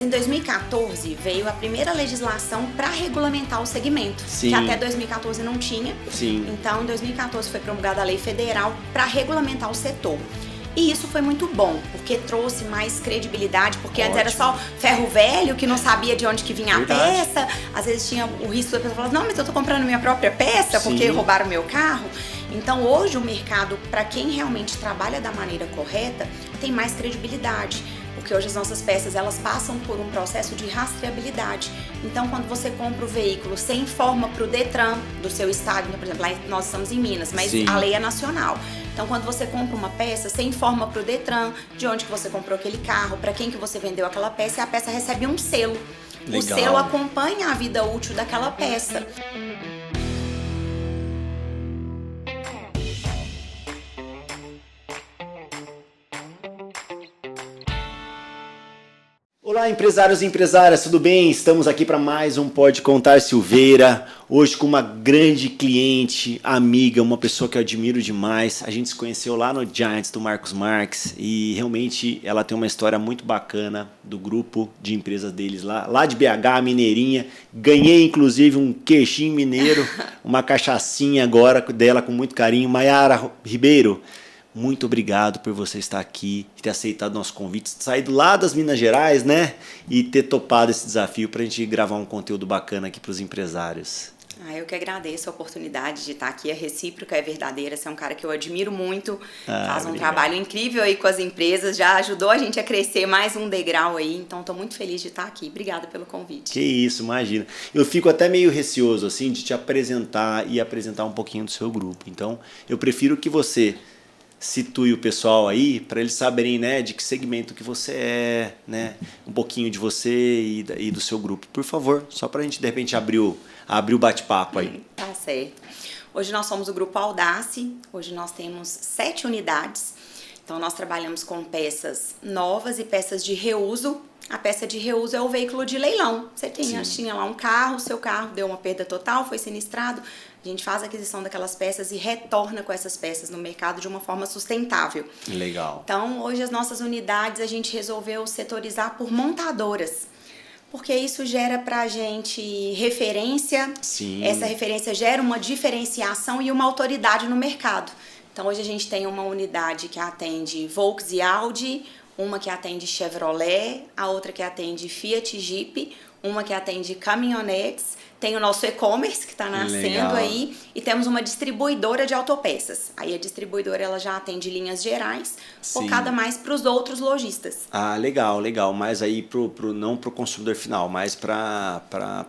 Em 2014 veio a primeira legislação para regulamentar o segmento, Sim. que até 2014 não tinha. Sim. Então, em 2014 foi promulgada a lei federal para regulamentar o setor. E isso foi muito bom, porque trouxe mais credibilidade, porque antes era só ferro velho, que não sabia de onde que vinha a peça. Às vezes tinha o risco da pessoa falar, não, mas eu tô comprando minha própria peça, porque roubaram meu carro. Então hoje o mercado, para quem realmente trabalha da maneira correta, tem mais credibilidade. Porque hoje as nossas peças, elas passam por um processo de rastreabilidade. Então, quando você compra o veículo, você informa para o Detran do seu estado, então, por exemplo, lá nós estamos em Minas, mas a lei é nacional. Então, quando você compra uma peça, você informa para o Detran de onde que você comprou aquele carro, para quem que você vendeu aquela peça, e a peça recebe um selo. Legal. O selo acompanha a vida útil daquela peça. Olá, empresários e empresárias, tudo bem? Estamos aqui para mais um Pode Contar Silveira. Hoje com uma grande cliente, amiga, uma pessoa que eu admiro demais. A gente se conheceu lá no Giants do Marcos Marques e realmente ela tem uma história muito bacana do grupo de empresas deles lá de BH, Mineirinha. Ganhei inclusive um queijinho mineiro, uma cachaçinha agora dela com muito carinho. Maiara Ribeiro, muito obrigado por você estar aqui, ter aceitado nosso convite, saído lá das Minas Gerais, né? E ter topado esse desafio para a gente gravar um conteúdo bacana aqui para os empresários. Eu que agradeço a oportunidade de estar aqui. A recíproca é verdadeira. Você é um cara que eu admiro muito, faz um trabalho incrível aí com as empresas, já ajudou a gente a crescer mais um degrau aí. Então, estou muito feliz de estar aqui. Obrigada pelo convite. Que isso, imagina. Eu fico até meio receoso assim de te apresentar e apresentar um pouquinho do seu grupo. Então, eu prefiro que você situe o pessoal aí para eles saberem, né, de que segmento que você é, né, um pouquinho de você e do seu grupo. Por favor, só para a gente de repente abrir o bate-papo aí. Tá certo. Hoje nós somos o Grupo Audace, hoje nós temos 7 unidades. Então nós trabalhamos com peças novas e peças de reuso. A peça de reuso é o veículo de leilão. Você tinha lá um carro, seu carro deu uma perda total, foi sinistrado. A gente faz a aquisição daquelas peças e retorna com essas peças no mercado de uma forma sustentável. Legal. Então, hoje as nossas unidades a gente resolveu setorizar por montadoras. Porque isso gera pra gente referência. Sim. Essa referência gera uma diferenciação e uma autoridade no mercado. Então, hoje a gente tem uma unidade que atende Volks e Audi, uma que atende Chevrolet, a outra que atende Fiat e Jeep, uma que atende caminhonetes. Tem o nosso e-commerce que está nascendo aí e temos uma distribuidora de autopeças. Aí a distribuidora ela já atende linhas gerais, focada mais para os outros lojistas. Ah, legal. Mas aí não para o consumidor final, mais para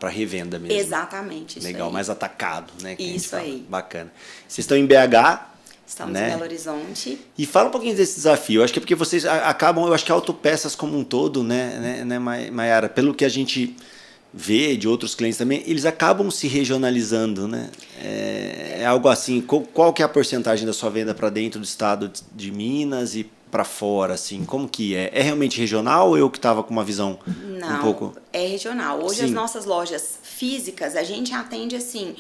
revenda mesmo. Exatamente. Isso legal, aí. mais atacado, né? Isso aí. Bacana. Vocês estão em BH? Estamos em Belo Horizonte. E fala um pouquinho desse desafio. Eu acho que é porque vocês acabam, eu acho que autopeças como um todo, né, Maiara? Pelo que a gente vê de outros clientes também, eles acabam se regionalizando, né? É algo assim, qual que é a porcentagem da sua venda para dentro do estado de Minas e para fora, assim? Como que é? É realmente regional ou eu que estava com uma visão um pouco... Não, é regional. Hoje as nossas lojas físicas, a gente atende assim...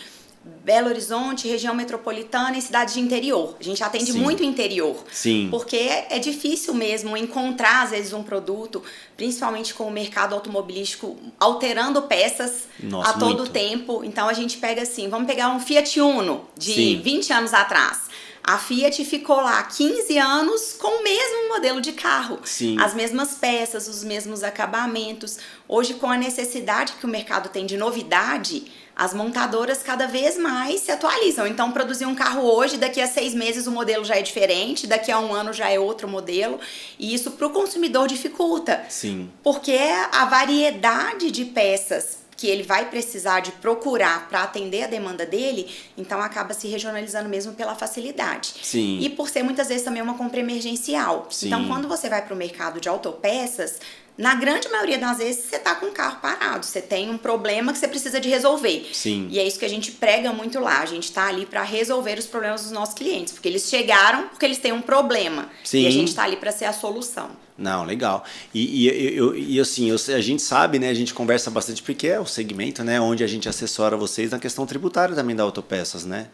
Belo Horizonte, região metropolitana e cidades de interior. A gente atende muito interior. Sim. Porque é difícil mesmo encontrar, às vezes, um produto, principalmente com o mercado automobilístico alterando peças a todo tempo. Então, a gente pega assim, vamos pegar um Fiat Uno de 20 anos atrás. A Fiat ficou lá 15 anos com o mesmo modelo de carro. Sim. As mesmas peças, os mesmos acabamentos. Hoje, com a necessidade que o mercado tem de novidade, as montadoras cada vez mais se atualizam. Então, produzir um carro hoje, daqui a 6 meses o modelo já é diferente, daqui a 1 ano já é outro modelo. E isso para o consumidor dificulta. Sim. Porque a variedade de peças que ele vai precisar de procurar para atender a demanda dele, então acaba se regionalizando mesmo pela facilidade. Sim. E por ser muitas vezes também uma compra emergencial. Sim. Então, quando você vai para o mercado de autopeças, na grande maioria das vezes você está com o carro parado, você tem um problema que você precisa de resolver. Sim. E é isso que a gente prega muito lá, a gente está ali para resolver os problemas dos nossos clientes, porque eles chegaram porque eles têm um problema. Sim. E a gente está ali para ser a solução. Não, legal. E assim, a gente sabe, né? A gente conversa bastante porque é o segmento, né? Onde a gente assessora vocês na questão tributária também da autopeças, né?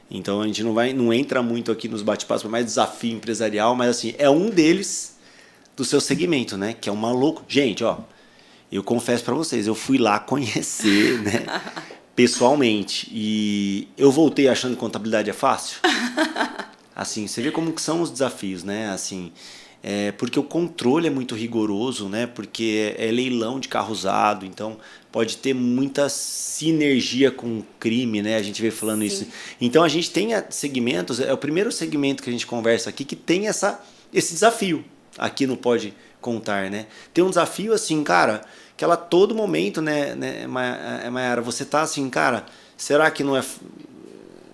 Então a gente não entra muito aqui nos bate-papos, mais desafio empresarial, mas assim, é um deles do seu segmento, né? Que é um maluco. Gente, ó, eu confesso para vocês, eu fui lá conhecer, né, pessoalmente, e eu voltei achando que contabilidade é fácil. Assim, você vê como que são os desafios, né? Assim, porque o controle é muito rigoroso, né? Porque é leilão de carro usado, então pode ter muita sinergia com o crime, né? A gente vê falando isso. Então a gente tem segmentos, é o primeiro segmento que a gente conversa aqui que tem esse desafio aqui no Pode Contar, né? Tem um desafio assim, cara, que ela a todo momento, né, Mayara, você tá assim, cara, será que não é,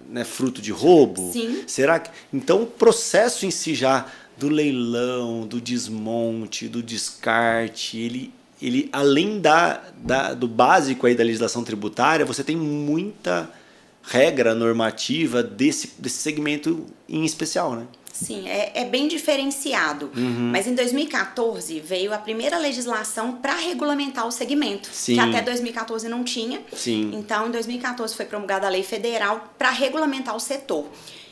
né, fruto de roubo? Sim. Será que... Então o processo em si já do leilão, do desmonte, do descarte, ele além do básico aí da legislação tributária, você tem muita regra normativa desse segmento em especial, né? Sim, é bem diferenciado. Mas em 2014 veio a primeira legislação para regulamentar o segmento, que até 2014 não tinha. Sim. Então, em 2014 foi promulgada a lei federal para regulamentar o setor.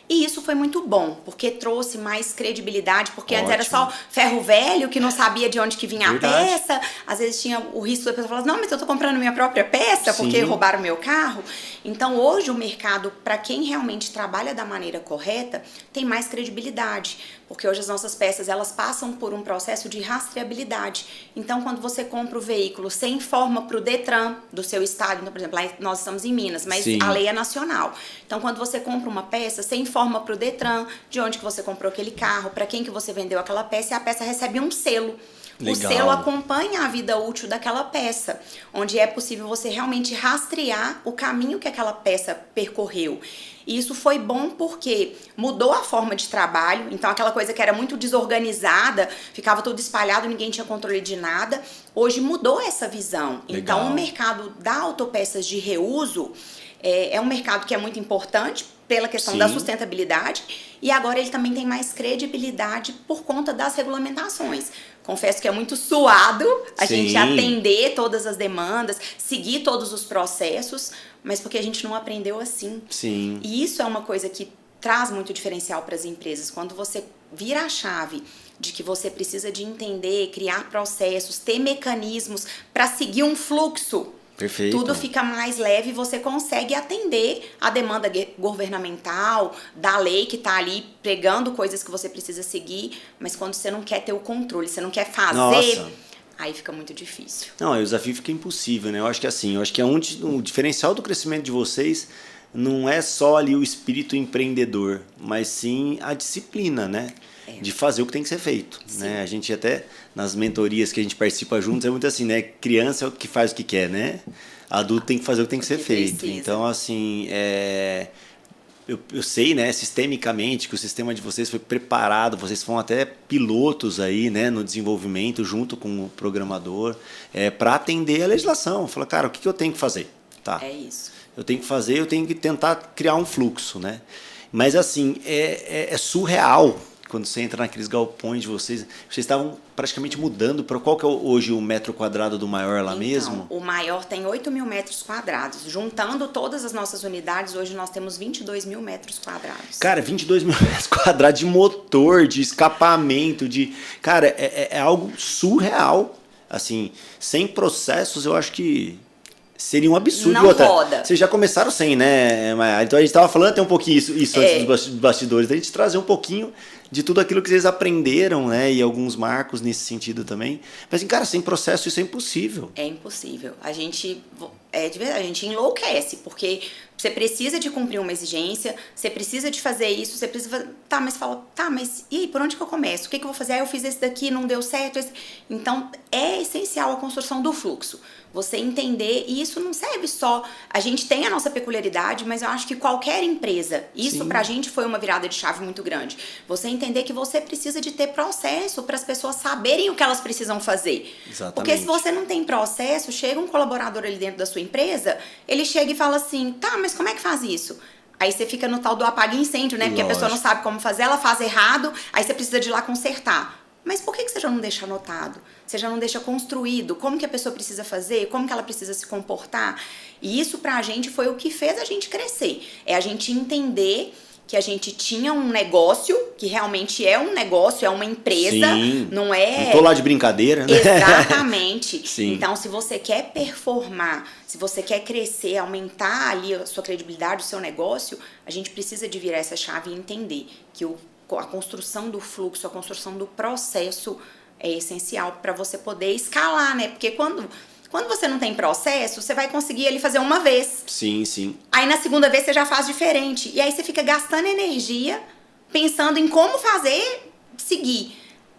E isso foi muito bom, porque trouxe mais credibilidade, porque antes era só ferro velho, que não sabia de onde que vinha a peça. Às vezes tinha o risco da pessoa falar, não, mas eu tô comprando minha própria peça, porque roubaram meu carro. Então hoje o mercado, para quem realmente trabalha da maneira correta, tem mais credibilidade. Porque hoje as nossas peças, elas passam por um processo de rastreabilidade. Então, quando você compra o veículo, você informa para o Detran do seu estado. Então, por exemplo, lá nós estamos em Minas, mas a lei é nacional. Então, quando você compra uma peça, você informa para o Detran de onde que você comprou aquele carro, para quem que você vendeu aquela peça, e a peça recebe um selo. Legal. O selo acompanha a vida útil daquela peça, onde é possível você realmente rastrear o caminho que aquela peça percorreu. E isso foi bom porque mudou a forma de trabalho, então aquela coisa que era muito desorganizada, ficava tudo espalhado, ninguém tinha controle de nada, hoje mudou essa visão. Legal. Então o mercado da autopeças de reuso é um mercado que é muito importante pela questão da sustentabilidade e agora ele também tem mais credibilidade por conta das regulamentações. Confesso que é muito suado a gente atender todas as demandas, seguir todos os processos, mas porque a gente não aprendeu assim. Sim. E isso é uma coisa que traz muito diferencial para as empresas. Quando você vira a chave de que você precisa de entender, criar processos, ter mecanismos para seguir um fluxo, perfeito, tudo fica mais leve e você consegue atender a demanda governamental, da lei que está ali pregando coisas que você precisa seguir, mas quando você não quer ter o controle, você não quer fazer, aí fica muito difícil. Não, aí o desafio fica impossível, né? Eu acho que assim, o diferencial do crescimento de vocês não é só ali o espírito empreendedor, mas sim a disciplina, né? De fazer o que tem que ser feito, né? A gente até, nas mentorias que a gente participa juntos, é muito assim, né? Criança é o que faz o que quer, né? Adulto tem que fazer o que tem que ser feito. Precisa. Então, assim, eu sei, né, sistemicamente, que o sistema de vocês foi preparado, vocês foram até pilotos aí, né, no desenvolvimento, junto com o programador, para atender a legislação. Fala, cara, o que eu tenho que fazer? Tá. É isso. Eu tenho que fazer, eu tenho que tentar criar um fluxo, né? Mas, assim, é surreal. Quando você entra naqueles galpões de vocês estavam praticamente mudando para qual que é hoje o metro quadrado do maior lá mesmo? O maior tem 8 mil metros quadrados. Juntando todas as nossas unidades, hoje nós temos 22 mil metros quadrados. Cara, 22 mil metros quadrados de motor, de escapamento, Cara, é algo surreal. Assim, sem processos, eu acho que seria um absurdo. Não roda. Vocês já começaram sem, né, Mayara? Então a gente estava falando até um pouquinho isso antes dos bastidores. A gente trazer um pouquinho de tudo aquilo que vocês aprenderam, né? E alguns marcos nesse sentido também. Mas, assim, cara, sem processo isso é impossível. É impossível. A gente enlouquece, porque você precisa de cumprir uma exigência, você precisa de fazer isso, você precisa... mas e aí, por onde que eu começo? O que eu vou fazer? Eu fiz esse daqui, não deu certo. Então, é essencial a construção do fluxo. Você entender, e isso não serve só... A gente tem a nossa peculiaridade, mas eu acho que qualquer empresa, isso pra gente foi uma virada de chave muito grande. Você entender que você precisa de ter processo para as pessoas saberem o que elas precisam fazer. Exatamente. Porque se você não tem processo, chega um colaborador ali dentro da sua empresa, ele chega e fala assim, tá, mas como é que faz isso? Aí você fica no tal do apaga incêndio, né? Porque a pessoa não sabe como fazer, ela faz errado, aí você precisa de ir lá consertar. Mas por que você já não deixa anotado? Você já não deixa construído? Como que a pessoa precisa fazer? Como que ela precisa se comportar? E isso pra gente foi o que fez a gente crescer. É a gente entender que a gente tinha um negócio, que realmente é um negócio, é uma empresa, Sim. não é... Não tô lá de brincadeira, né? Exatamente. Sim. Então, se você quer performar, se você quer crescer, aumentar ali a sua credibilidade, o seu negócio, a gente precisa de virar essa chave e entender que a construção do fluxo, a construção do processo é essencial para você poder escalar, né? Porque quando você não tem processo, você vai conseguir ele fazer uma vez. Sim, sim. Aí na segunda vez você já faz diferente. E aí você fica gastando energia pensando em como fazer seguir.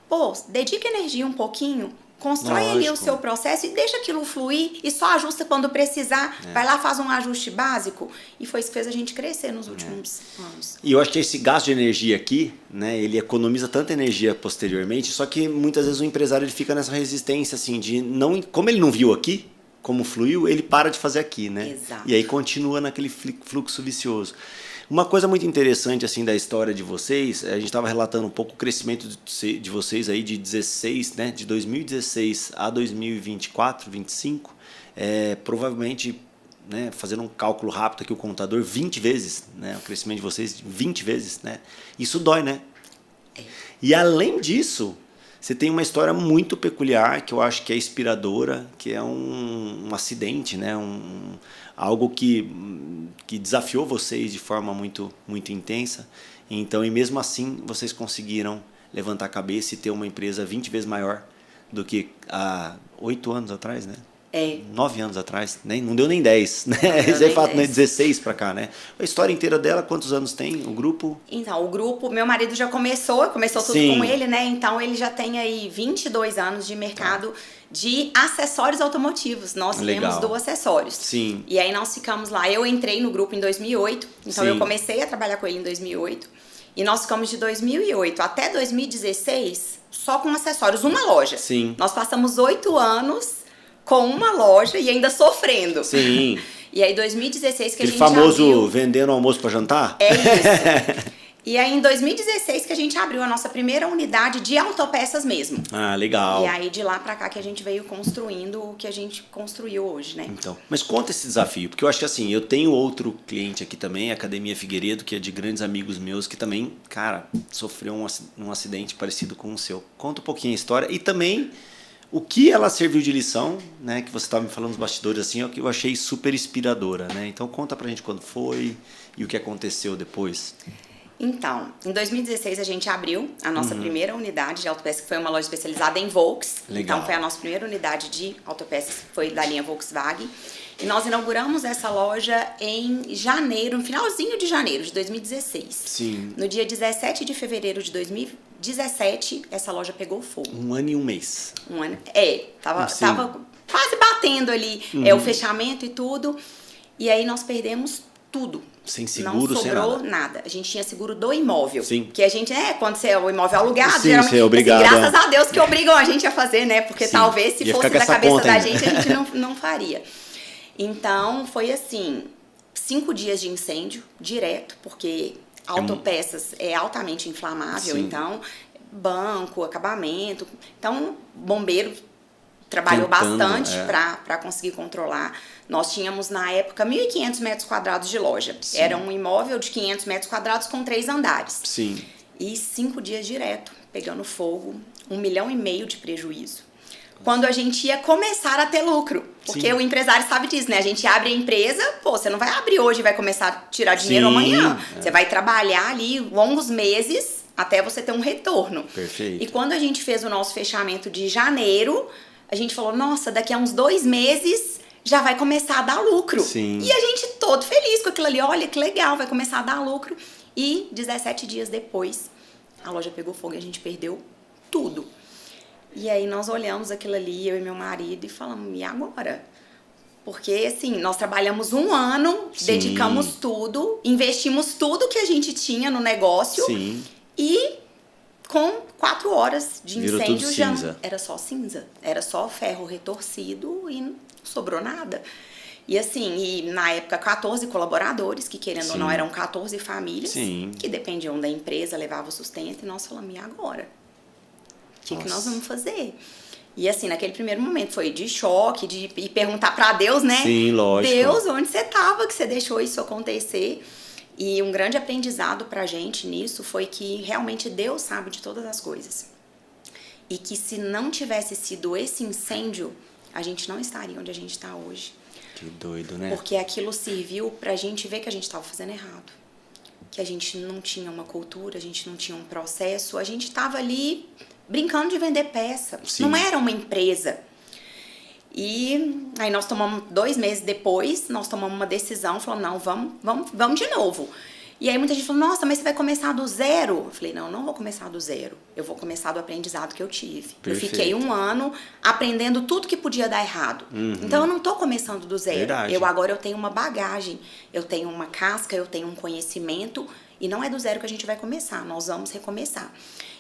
Pô, dedica energia um pouquinho, constrói ali o seu processo e deixa aquilo fluir e só ajusta quando precisar. Vai lá, faz um ajuste básico. E foi isso que fez a gente crescer nos últimos anos. E eu acho que esse gasto de energia aqui, né, ele economiza tanta energia posteriormente, só que muitas vezes o empresário ele fica nessa resistência, assim, de não... Como ele não viu aqui, como fluiu, ele para de fazer aqui, né? Exato. E aí continua naquele fluxo vicioso. Uma coisa muito interessante assim da história de vocês, a gente estava relatando um pouco o crescimento de vocês aí de 16, né, de 2016 a 2024, 25, provavelmente, né, fazendo um cálculo rápido aqui o contador, 20 vezes, né, o crescimento de vocês 20 vezes, né? Isso dói, né? E além disso, você tem uma história muito peculiar que eu acho que é inspiradora, que é um acidente, né? Algo que desafiou vocês de forma muito, muito intensa. Então, e mesmo assim, vocês conseguiram levantar a cabeça e ter uma empresa 20 vezes maior do que há 8 anos atrás, né? 9 anos atrás, não deu nem 10, né? Esse é fato, né? 16 pra cá, né? A história inteira dela, quantos anos tem o grupo? Então, o grupo, meu marido já começou tudo Sim. com ele, né? Então, ele já tem aí 22 anos de mercado de acessórios automotivos. Nós temos do acessórios. Sim. E aí, nós ficamos lá. Eu entrei no grupo em 2008, então Sim. eu comecei a trabalhar com ele em 2008. E nós ficamos de 2008 até 2016 só com acessórios, uma loja. Sim. Nós passamos 8 anos com uma loja e ainda sofrendo. Sim. E aí, 2016 que Aquele a gente famoso abriu... vendendo almoço para jantar? É isso. E aí, em 2016 que a gente abriu a nossa primeira unidade de autopeças mesmo. Ah, legal. E aí, de lá pra cá que a gente veio construindo o que a gente construiu hoje, né? Então, mas conta esse desafio, porque eu acho que assim, eu tenho outro cliente aqui também, a Academia Figueiredo, que é de grandes amigos meus, que também, cara, sofreu um acidente parecido com o seu. Conta um pouquinho a história e também... O que ela serviu de lição, né, que você estava me falando nos bastidores, assim, é o que eu achei super inspiradora, né? Então conta pra gente quando foi e o que aconteceu depois. Então, em 2016 a gente abriu a nossa primeira unidade de autopeças, que foi uma loja especializada em Volks. Legal. Então foi a nossa primeira unidade de autopeças, foi da linha Volkswagen. E nós inauguramos essa loja em janeiro, no finalzinho de janeiro de 2016. Sim. No dia 17 de fevereiro de 2017, essa loja pegou fogo. 1 ano e 1 mês. Tava quase batendo ali o fechamento e tudo. E aí nós perdemos tudo. Sem seguro, não sem sobrou nada. nada. A gente tinha seguro do imóvel. Sim. Que a gente, quando o imóvel é alugado, Sim, geralmente, você é obrigado, assim, graças a Deus que obrigam a gente a fazer, né? Porque Sim. talvez se Ia fosse ficar com da essa cabeça conta da ainda. gente, a gente não faria. Então, foi assim, 5 dias de incêndio direto, porque autopeças é altamente inflamável, Sim. então, banco, acabamento. Então, bombeiro trabalhou Tentando, bastante para conseguir controlar. Nós tínhamos, na época, 1.500 metros quadrados de loja. Sim. Era um imóvel de 500 metros quadrados com 3 andares. Sim. E 5 dias direto, pegando fogo, 1,5 milhão de prejuízo. Quando a gente ia começar a ter lucro. Porque Sim. o empresário sabe disso, né? A gente abre a empresa, você não vai abrir hoje e vai começar a tirar dinheiro Sim, amanhã. Você vai trabalhar ali longos meses até você ter um retorno. Perfeito. E quando a gente fez o nosso fechamento de janeiro, a gente falou, nossa, daqui a uns 2 meses já vai começar a dar lucro. Sim. E a gente todo feliz com aquilo ali, olha que legal, vai começar a dar lucro. E 17 dias depois, a loja pegou fogo e a gente perdeu tudo. E aí nós olhamos aquilo ali, eu e meu marido, e falamos, e agora? Porque, assim, nós trabalhamos 1 ano, Sim. dedicamos tudo, investimos tudo que a gente tinha no negócio. Sim. E com 4 horas de Virou incêndio tudo já cinza. era só cinza. Era só ferro retorcido e não sobrou nada. E assim, e na época 14 colaboradores, que querendo ou não eram 14 famílias, Sim. que dependiam da empresa, levavam o sustento, e nós falamos, e agora? O que nós vamos fazer? E assim, naquele primeiro momento foi de choque, de perguntar pra Deus, né? Sim, lógico. Deus, onde você tava que você deixou isso acontecer? E um grande aprendizado pra gente nisso foi que realmente Deus sabe de todas as coisas. E que se não tivesse sido esse incêndio, a gente não estaria onde a gente está hoje. Que doido, né? Porque aquilo serviu pra gente ver que a gente estava fazendo errado. Que a gente não tinha uma cultura, a gente não tinha um processo, a gente estava ali brincando de vender peça. Sim. Não era uma empresa. E aí nós tomamos, 2 meses depois, nós tomamos uma decisão, falamos, não, vamos de novo. E aí muita gente falou, nossa, mas você vai começar do zero? Eu falei, não vou começar do zero. Eu vou começar do aprendizado que eu tive. Perfeito. Eu fiquei 1 ano aprendendo tudo que podia dar errado. Então eu não tô começando do zero. Verdade. Agora eu tenho uma bagagem, eu tenho uma casca, eu tenho um conhecimento. E não é do zero que a gente vai começar, nós vamos recomeçar.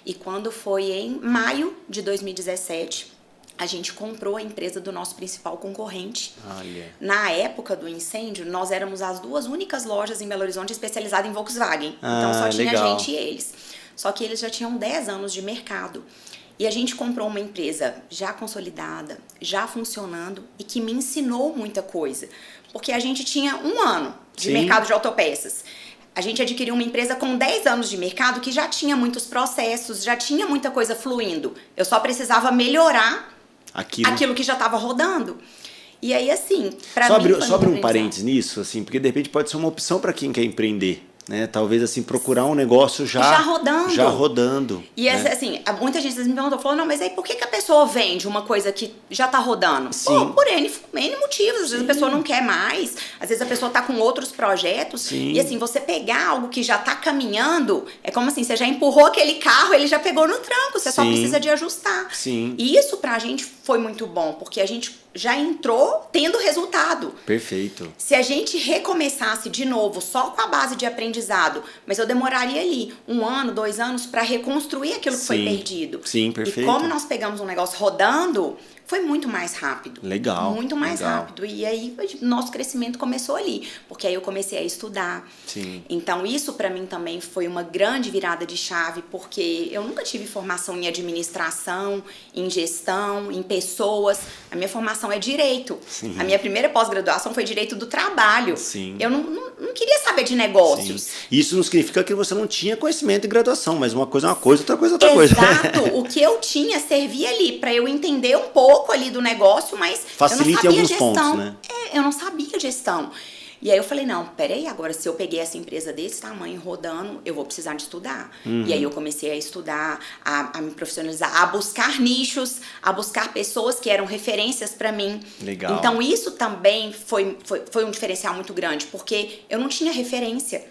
E quando foi em maio de 2017... a gente comprou a empresa do nosso principal concorrente. Olha. Na época do incêndio, nós éramos as 2 únicas lojas em Belo Horizonte especializadas em Volkswagen. Então só tinha legal. a gente e eles. Só que eles já tinham 10 anos de mercado. E a gente comprou uma empresa já consolidada, já funcionando e que me ensinou muita coisa. Porque a gente tinha 1 ano de Sim. mercado de autopeças. A gente adquiriu uma empresa com 10 anos de mercado que já tinha muitos processos, já tinha muita coisa fluindo. Eu só precisava melhorar aquilo que já estava rodando. E aí, assim, pra mim foi Só abre um aprendizado. parênteses nisso, assim, porque de repente pode ser uma opção para quem quer empreender, né? Talvez, assim, procurar um negócio já rodando. Já rodando. E né? assim, muita gente me perguntou, falou, não, mas aí por que a pessoa vende uma coisa que já tá rodando? Sim. Pô, por N motivos. Às vezes a pessoa não quer mais, às vezes a pessoa tá com outros projetos. Sim. E assim, você pegar algo que já tá caminhando, é como assim, você já empurrou aquele carro, ele já pegou no tranco, você só Sim. precisa de ajustar. Sim. E isso pra gente foi muito bom, porque a gente já entrou tendo resultado. Perfeito. Se a gente recomeçasse de novo, só com a base de aprendizado, mas eu demoraria ali 1 ano, 2 anos para reconstruir aquilo que foi perdido. Sim, perfeito. E como nós pegamos um negócio rodando, foi muito mais rápido. Legal. Muito mais legal. rápido. E aí, nosso crescimento começou ali. Porque aí eu comecei a estudar. Sim. Então, isso pra mim também foi uma grande virada de chave, porque eu nunca tive formação em administração, em gestão, em pessoas. A minha formação é direito. Sim. A minha primeira pós-graduação foi direito do trabalho. Sim. Eu não queria saber de negócios. Sim. Isso não significa que você não tinha conhecimento em graduação, mas uma coisa é uma coisa, outra coisa é outra coisa. Exato. O que eu tinha servia ali pra eu entender um pouco ali do negócio, mas Facilita eu não em sabia alguns gestão. pontos, né? Eu não sabia gestão. E aí eu falei, não, peraí, agora se eu peguei essa empresa desse tamanho rodando, eu vou precisar de estudar. E aí eu comecei a estudar, a me profissionalizar, a buscar nichos, a buscar pessoas que eram referências pra mim. Legal. Então isso também foi um diferencial muito grande, porque eu não tinha referência.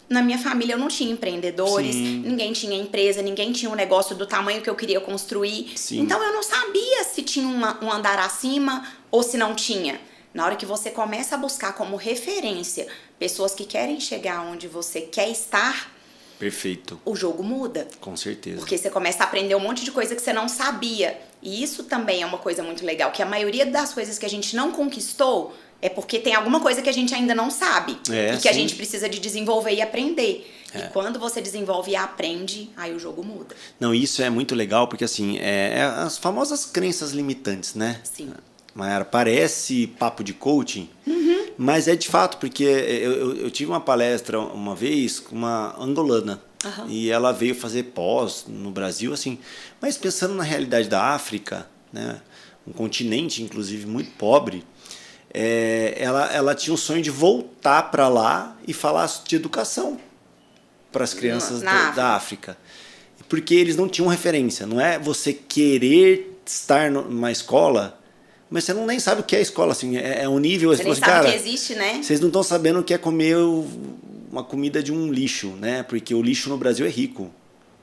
Na minha família eu não tinha empreendedores, Sim. ninguém tinha empresa, ninguém tinha um negócio do tamanho que eu queria construir. Sim. Então eu não sabia se tinha um andar acima ou se não tinha. Na hora que você começa a buscar como referência pessoas que querem chegar onde você quer estar, Perfeito. o jogo muda. Com certeza. Porque você começa a aprender um monte de coisa que você não sabia. E isso também é uma coisa muito legal, que a maioria das coisas que a gente não conquistou é porque tem alguma coisa que a gente ainda não sabe. E que a gente precisa de desenvolver e aprender. E quando você desenvolve e aprende, aí o jogo muda. Não, isso é muito legal, porque assim, é as famosas crenças limitantes, né? Sim. Mayara, parece papo de coaching, mas é de fato, porque eu tive uma palestra uma vez com uma angolana, e ela veio fazer pós no Brasil, assim, mas pensando na realidade da África, né, um continente, inclusive, muito pobre, ela tinha um sonho de voltar para lá e falar de educação para as crianças da África. Porque eles não tinham referência. Não é você querer estar numa escola, mas você nem sabe o que é escola. Assim, é um nível... Você nem assim, sabe cara, que existe, né? Vocês não estão sabendo o que é comer uma comida de um lixo, né? Porque o lixo no Brasil é rico.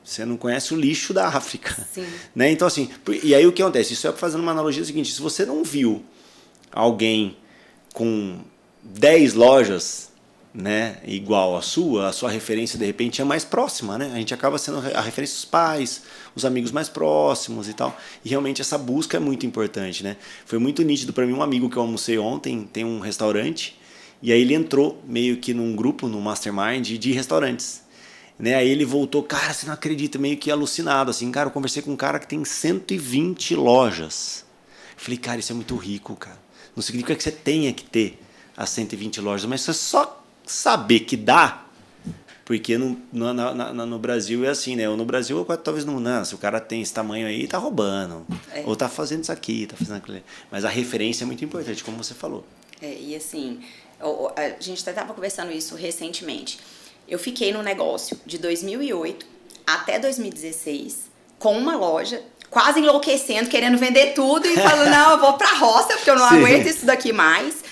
Você não conhece o lixo da África. Sim. Né? Então, assim... E aí o que acontece? Isso é fazendo uma analogia seguinte. Se você não viu alguém com 10 lojas, né, igual a sua referência de repente é mais próxima, né? A gente acaba sendo a referência dos pais, os amigos mais próximos e tal. E realmente essa busca é muito importante, né? Foi muito nítido para mim, um amigo que eu almocei ontem, tem um restaurante, e aí ele entrou meio que num grupo, num mastermind de restaurantes. Né? Aí ele voltou, cara, você não acredita, meio que alucinado, assim, cara, eu conversei com um cara que tem 120 lojas. Eu falei, cara, isso é muito rico, cara. Não significa que você tenha que ter as 120 lojas, mas você só saber que dá, Porque no Brasil é assim, né? Ou no Brasil, ou talvez não, se o cara tem esse tamanho aí, tá roubando. Ou tá fazendo isso aqui, tá fazendo aquilo. Mas a referência é muito importante, como você falou. E assim, a gente até estava conversando isso recentemente. Eu fiquei no negócio de 2008 até 2016 com uma loja, quase enlouquecendo, querendo vender tudo e falando, não, eu vou pra roça porque eu não aguento isso daqui mais.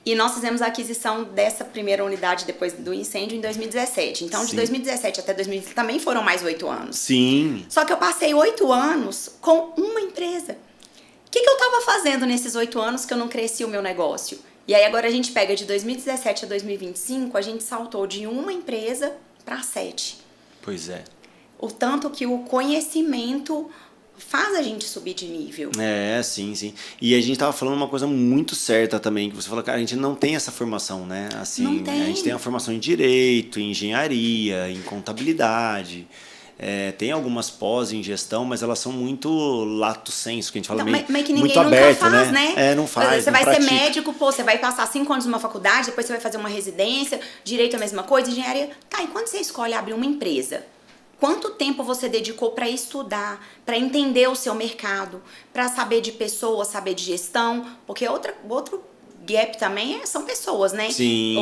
E nós fizemos a aquisição dessa primeira unidade depois do incêndio em 2017. Então, de 2017 até 2020 também foram mais 8 anos. Sim. Só que eu passei 8 anos com uma empresa. O que eu estava fazendo nesses 8 anos que eu não cresci o meu negócio? E aí agora a gente pega de 2017 a 2025, a gente saltou de uma empresa para 7. Pois é. O tanto que o conhecimento faz a gente subir de nível. Sim. E a gente tava falando uma coisa muito certa também, que você falou, cara, a gente não tem essa formação, né? Assim, não tem. A gente tem a formação em direito, em engenharia, em contabilidade. Tem algumas pós em gestão, mas elas são muito lato sensu, que a gente fala meio, mas que ninguém muito aberto, nunca faz, né? Não faz, Você não vai pratica. ser médico, você vai passar 5 anos numa faculdade, depois você vai fazer uma residência, direito a mesma coisa, engenharia. Tá, e quando você escolhe abrir uma empresa? Quanto tempo você dedicou para estudar, para entender o seu mercado, para saber de pessoas, saber de gestão? Porque outro gap também são pessoas, né? Sim.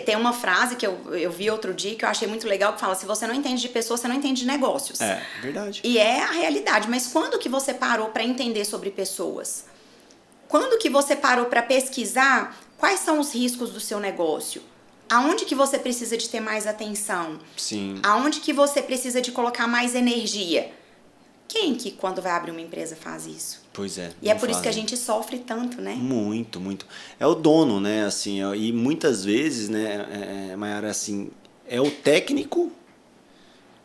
Tem uma frase que eu vi outro dia que eu achei muito legal, que fala, se você não entende de pessoas, você não entende de negócios. Verdade. E é a realidade. Mas quando que você parou para entender sobre pessoas? Quando que você parou para pesquisar quais são os riscos do seu negócio? Aonde que você precisa de ter mais atenção? Sim. Aonde que você precisa de colocar mais energia? Quem que quando vai abrir uma empresa faz isso? Pois é. E é por isso que a gente sofre tanto, né? Muito, muito. É o dono, né? Assim, e muitas vezes, né, Mayara, assim, é o técnico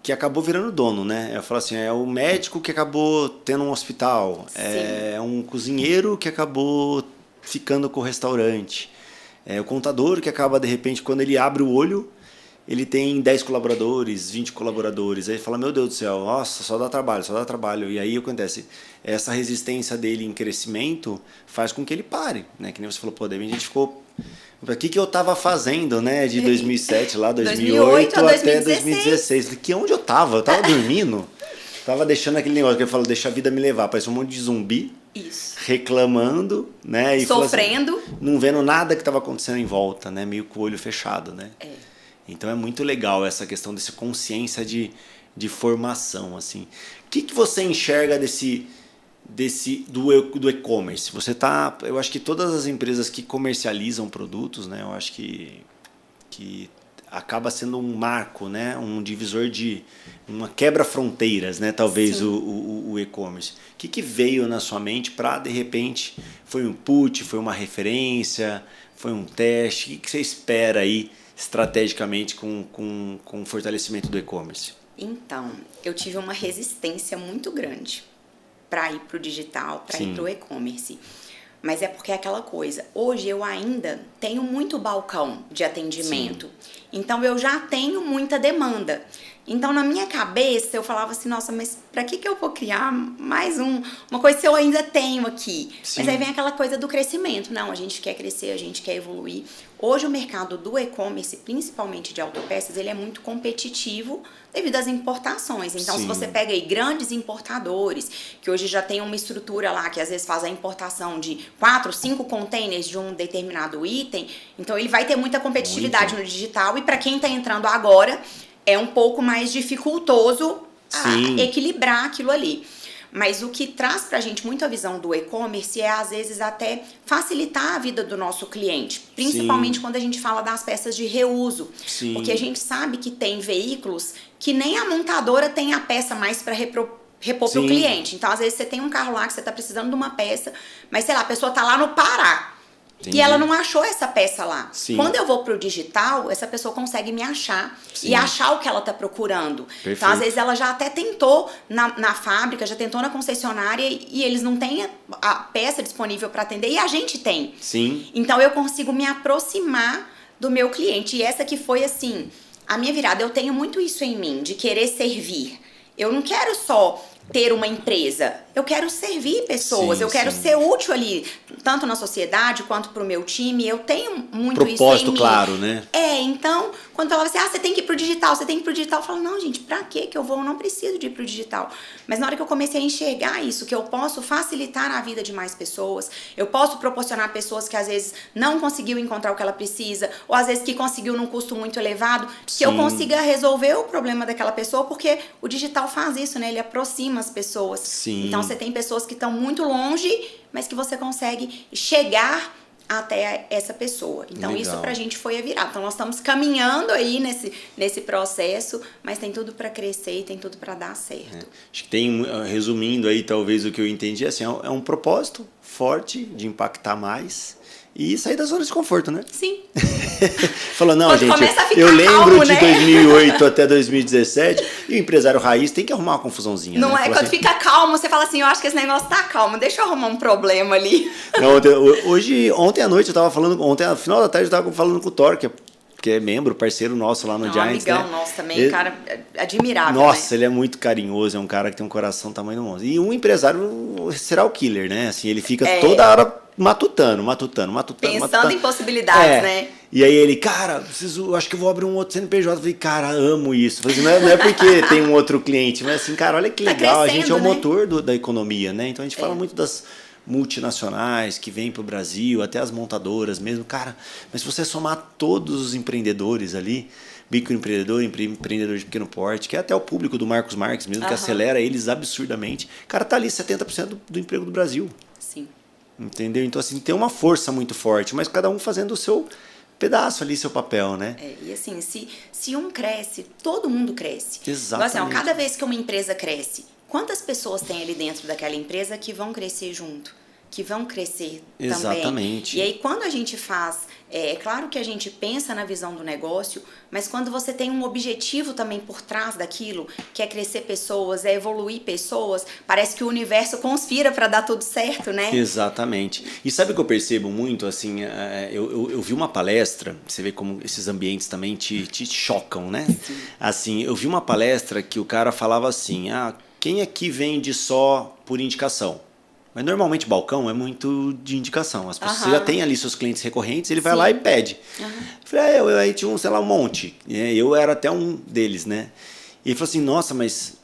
que acabou virando dono, né? Eu falo assim, é o médico que acabou tendo um hospital, é um cozinheiro que acabou ficando com o restaurante. É o contador que acaba, de repente, quando ele abre o olho, ele tem 10 colaboradores, 20 colaboradores. Aí fala, meu Deus do céu, nossa, só dá trabalho. E aí acontece, essa resistência dele em crescimento faz com que ele pare, né? Que nem você falou, pô, daí a gente ficou... O que eu tava fazendo, né? De 2007 lá, 2008 até 2016. Que onde eu tava? Eu tava dormindo. Tava deixando aquele negócio que eu falo, deixa a vida me levar. Parece um monte de zumbi. Isso. Reclamando, né? E sofrendo. Assim, não vendo nada que estava acontecendo em volta, né? Meio com o olho fechado, né? Então é muito legal essa questão dessa consciência de formação, assim. O que você enxerga do e-commerce? Eu acho que todas as empresas que comercializam produtos, né? Eu acho que acaba sendo um marco, né? Um divisor uma quebra-fronteiras, né? Talvez o e-commerce. O que veio na sua mente para, de repente, foi um input, foi uma referência, foi um teste? O que você espera aí estrategicamente com o fortalecimento do e-commerce? Então, eu tive uma resistência muito grande para ir para o digital, para ir para o e-commerce. Mas é porque é aquela coisa, hoje eu ainda tenho muito balcão de atendimento, então eu já tenho muita demanda. Então na minha cabeça eu falava assim, nossa, mas pra que eu vou criar mais uma coisa que eu ainda tenho aqui? Mas aí vem aquela coisa do crescimento, não, a gente quer crescer, a gente quer evoluir. Hoje o mercado do e-commerce, principalmente de autopeças, ele é muito competitivo devido às importações. Então, se você pega aí grandes importadores, que hoje já tem uma estrutura lá, que às vezes faz a importação de 4, 5 containers de um determinado item, então ele vai ter muita competitividade no digital. E para quem está entrando agora, é um pouco mais dificultoso equilibrar aquilo ali. Mas o que traz pra gente muito a visão do e-commerce é, às vezes, até facilitar a vida do nosso cliente. Principalmente quando a gente fala das peças de reuso. Porque a gente sabe que tem veículos que nem a montadora tem a peça mais para repor pro cliente. Então, às vezes, você tem um carro lá que você tá precisando de uma peça, mas, sei lá, a pessoa tá lá no Pará. Entendi. E ela não achou essa peça lá. Quando eu vou pro digital, essa pessoa consegue me achar e achar o que ela tá procurando. Perfeito. Então, às vezes, ela já até tentou na fábrica, já tentou na concessionária e eles não têm a peça disponível para atender e a gente tem. Então, eu consigo me aproximar do meu cliente. E essa que foi, assim, a minha virada. Eu tenho muito isso em mim, de querer servir. Eu não quero só ter uma empresa. eu quero servir pessoas, Sim, eu quero sim. ser útil ali, tanto na sociedade quanto pro meu time. Eu tenho muito Propósito isso em mim. claro, né? Então, quando falava assim, você tem que ir pro digital, você tem que ir pro digital, eu falo, não, gente, pra que eu vou? Eu não preciso de ir pro digital. Mas na hora que eu comecei a enxergar isso, que eu posso facilitar a vida de mais pessoas, eu posso proporcionar pessoas que às vezes não conseguiu encontrar o que ela precisa, ou às vezes que conseguiu num custo muito elevado, que eu consiga resolver o problema daquela pessoa, porque o digital faz isso, né? Ele aproxima as pessoas. Sim. Então você tem pessoas que estão muito longe, mas que você consegue chegar até essa pessoa. Então Legal. isso pra gente foi a virada. Então nós estamos caminhando aí nesse processo, mas tem tudo pra crescer e tem tudo pra dar certo. Acho que tem, resumindo aí, talvez o que eu entendi, assim, é um propósito forte de impactar mais e sair da zona de conforto, né? Sim. Falou, não, Quando gente, começa a ficar eu lembro calmo, de né? 2008 até 2017 e o empresário raiz tem que arrumar uma confusãozinha, Não né? é? Fala Quando assim, fica calmo, você fala assim, eu acho que esse negócio tá calmo, deixa eu arrumar um problema ali. não, ontem à noite eu tava falando, ontem no final da tarde eu tava falando com o Thor, que é membro, parceiro nosso lá no Não, Giants, amigão né? nosso também, Ele, cara admirável, nossa, né? ele é muito carinhoso, é um cara que tem um coração tamanho do monstro. E um empresário serial killer, né? Assim, ele fica toda hora matutando. Pensando em possibilidades, né? E aí ele, cara, acho que eu vou abrir um outro CNPJ. Eu falei, cara, amo isso. Eu falei assim, não é porque tem um outro cliente, mas assim, cara, olha que legal, a gente é o motor da economia, né? Então a gente fala muito das multinacionais que vêm para o Brasil, até as montadoras mesmo, cara, mas se você somar todos os empreendedores ali, microempreendedor, empreendedor de pequeno porte, que é até o público do Marcos Marques mesmo, que acelera eles absurdamente, cara, tá ali 70% do emprego do Brasil. Sim. Entendeu? Então, assim, tem uma força muito forte, mas cada um fazendo o seu pedaço ali, seu papel, né? E assim, se um cresce, todo mundo cresce. Exatamente. Então, assim, cada vez que uma empresa cresce, quantas pessoas tem ali dentro daquela empresa que vão crescer junto? Que vão crescer também. Exatamente. E aí, quando a gente faz... É claro que a gente pensa na visão do negócio, mas quando você tem um objetivo também por trás daquilo, que é crescer pessoas, é evoluir pessoas, parece que o universo conspira para dar tudo certo, né? Exatamente. E sabe o que eu percebo muito? Assim, eu vi uma palestra, você vê como esses ambientes também te chocam, né? Sim. Assim, eu vi uma palestra que o cara falava assim, quem aqui vende só por indicação? Mas normalmente balcão é muito de indicação. As pessoas já têm ali seus clientes recorrentes, ele vai lá e pede. Eu falei, aí tinha um monte. Eu era até um deles, né? E ele falou assim, nossa, mas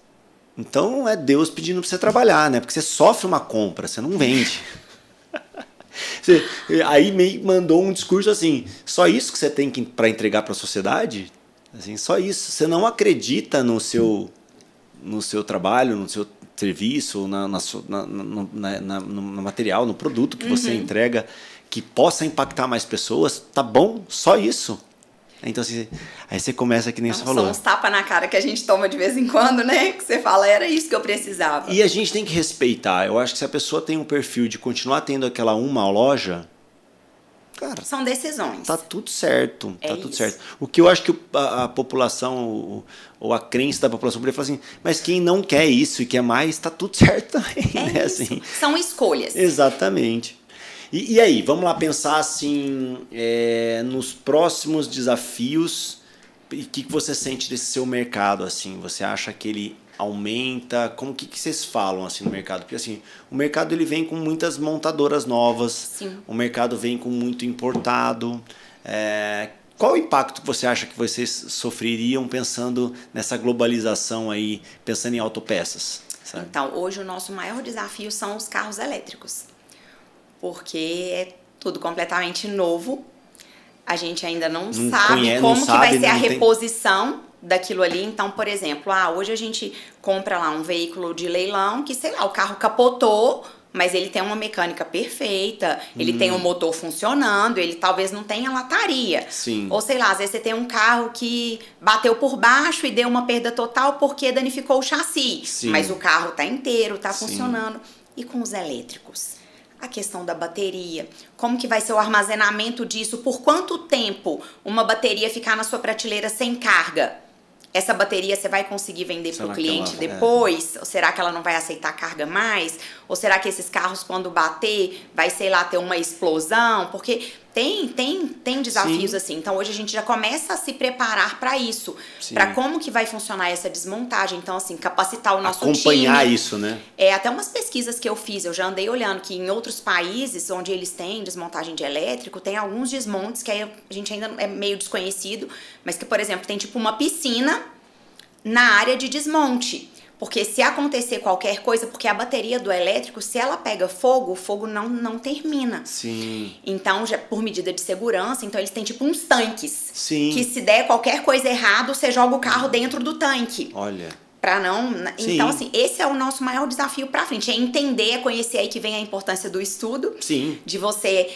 então é Deus pedindo pra você trabalhar, né? Porque você sofre uma compra, você não vende. Aí me mandou um discurso assim, só isso que você tem para entregar para a sociedade? Assim, só isso. Você não acredita no seu trabalho, no seu serviço, no material, no produto que você entrega, que possa impactar mais pessoas, tá bom? Só isso. Então, assim, aí você começa que nem você falou. São uns tapas na cara que a gente toma de vez em quando, né? Que você fala, era isso que eu precisava. E a gente tem que respeitar. Eu acho que se a pessoa tem um perfil de continuar tendo aquela uma loja, cara, são decisões. Tá tudo certo, tudo isso. certo. O que eu acho que a população, ou a crença da população poderia falar assim, mas quem não quer isso e quer mais, tá tudo certo também, né? Isso. Assim. São escolhas. Exatamente. E aí, vamos lá pensar assim, nos próximos desafios, e o que você sente desse seu mercado, assim? Você acha que ele aumenta? Como que vocês falam assim no mercado? Porque assim, o mercado ele vem com muitas montadoras novas. Sim. O mercado vem com muito importado. Qual o impacto que você acha que vocês sofreriam pensando nessa globalização aí, pensando em autopeças? Sabe? Então, hoje o nosso maior desafio são os carros elétricos. Porque é tudo completamente novo. A gente ainda não sabe como que vai ser a reposição daquilo ali. Então, por exemplo, hoje a gente compra lá um veículo de leilão que, sei lá, o carro capotou, mas ele tem uma mecânica perfeita, ele tem um motor funcionando, ele talvez não tenha lataria. Sim. Ou sei lá, às vezes você tem um carro que bateu por baixo e deu uma perda total porque danificou o chassi. Sim. Mas o carro tá inteiro, tá Sim. funcionando. E com os elétricos? A questão da bateria, como que vai ser o armazenamento disso, por quanto tempo uma bateria ficar na sua prateleira sem carga? Essa bateria você vai conseguir vender para o cliente depois? Ou será que ela não vai aceitar carga mais? Ou será que esses carros, quando bater, vai, sei lá, ter uma explosão? Porque Tem desafios assim. Então hoje a gente já começa a se preparar para isso, para como que vai funcionar essa desmontagem. Então assim, capacitar o nosso time. Acompanhar isso, né? Até umas pesquisas que eu fiz, eu já andei olhando que em outros países onde eles têm desmontagem de elétrico, tem alguns desmontes que aí a gente ainda é meio desconhecido, mas que, por exemplo, tem tipo uma piscina na área de desmonte. Porque se acontecer qualquer coisa, porque a bateria do elétrico, se ela pega fogo, o fogo não termina. Sim. Então, já por medida de segurança, então eles têm tipo uns tanques. Sim. Que se der qualquer coisa errada, você joga o carro dentro do tanque. Olha. Pra não... Então, assim, esse é o nosso maior desafio pra frente. É entender, é conhecer aí que vem a importância do estudo. Sim. De você...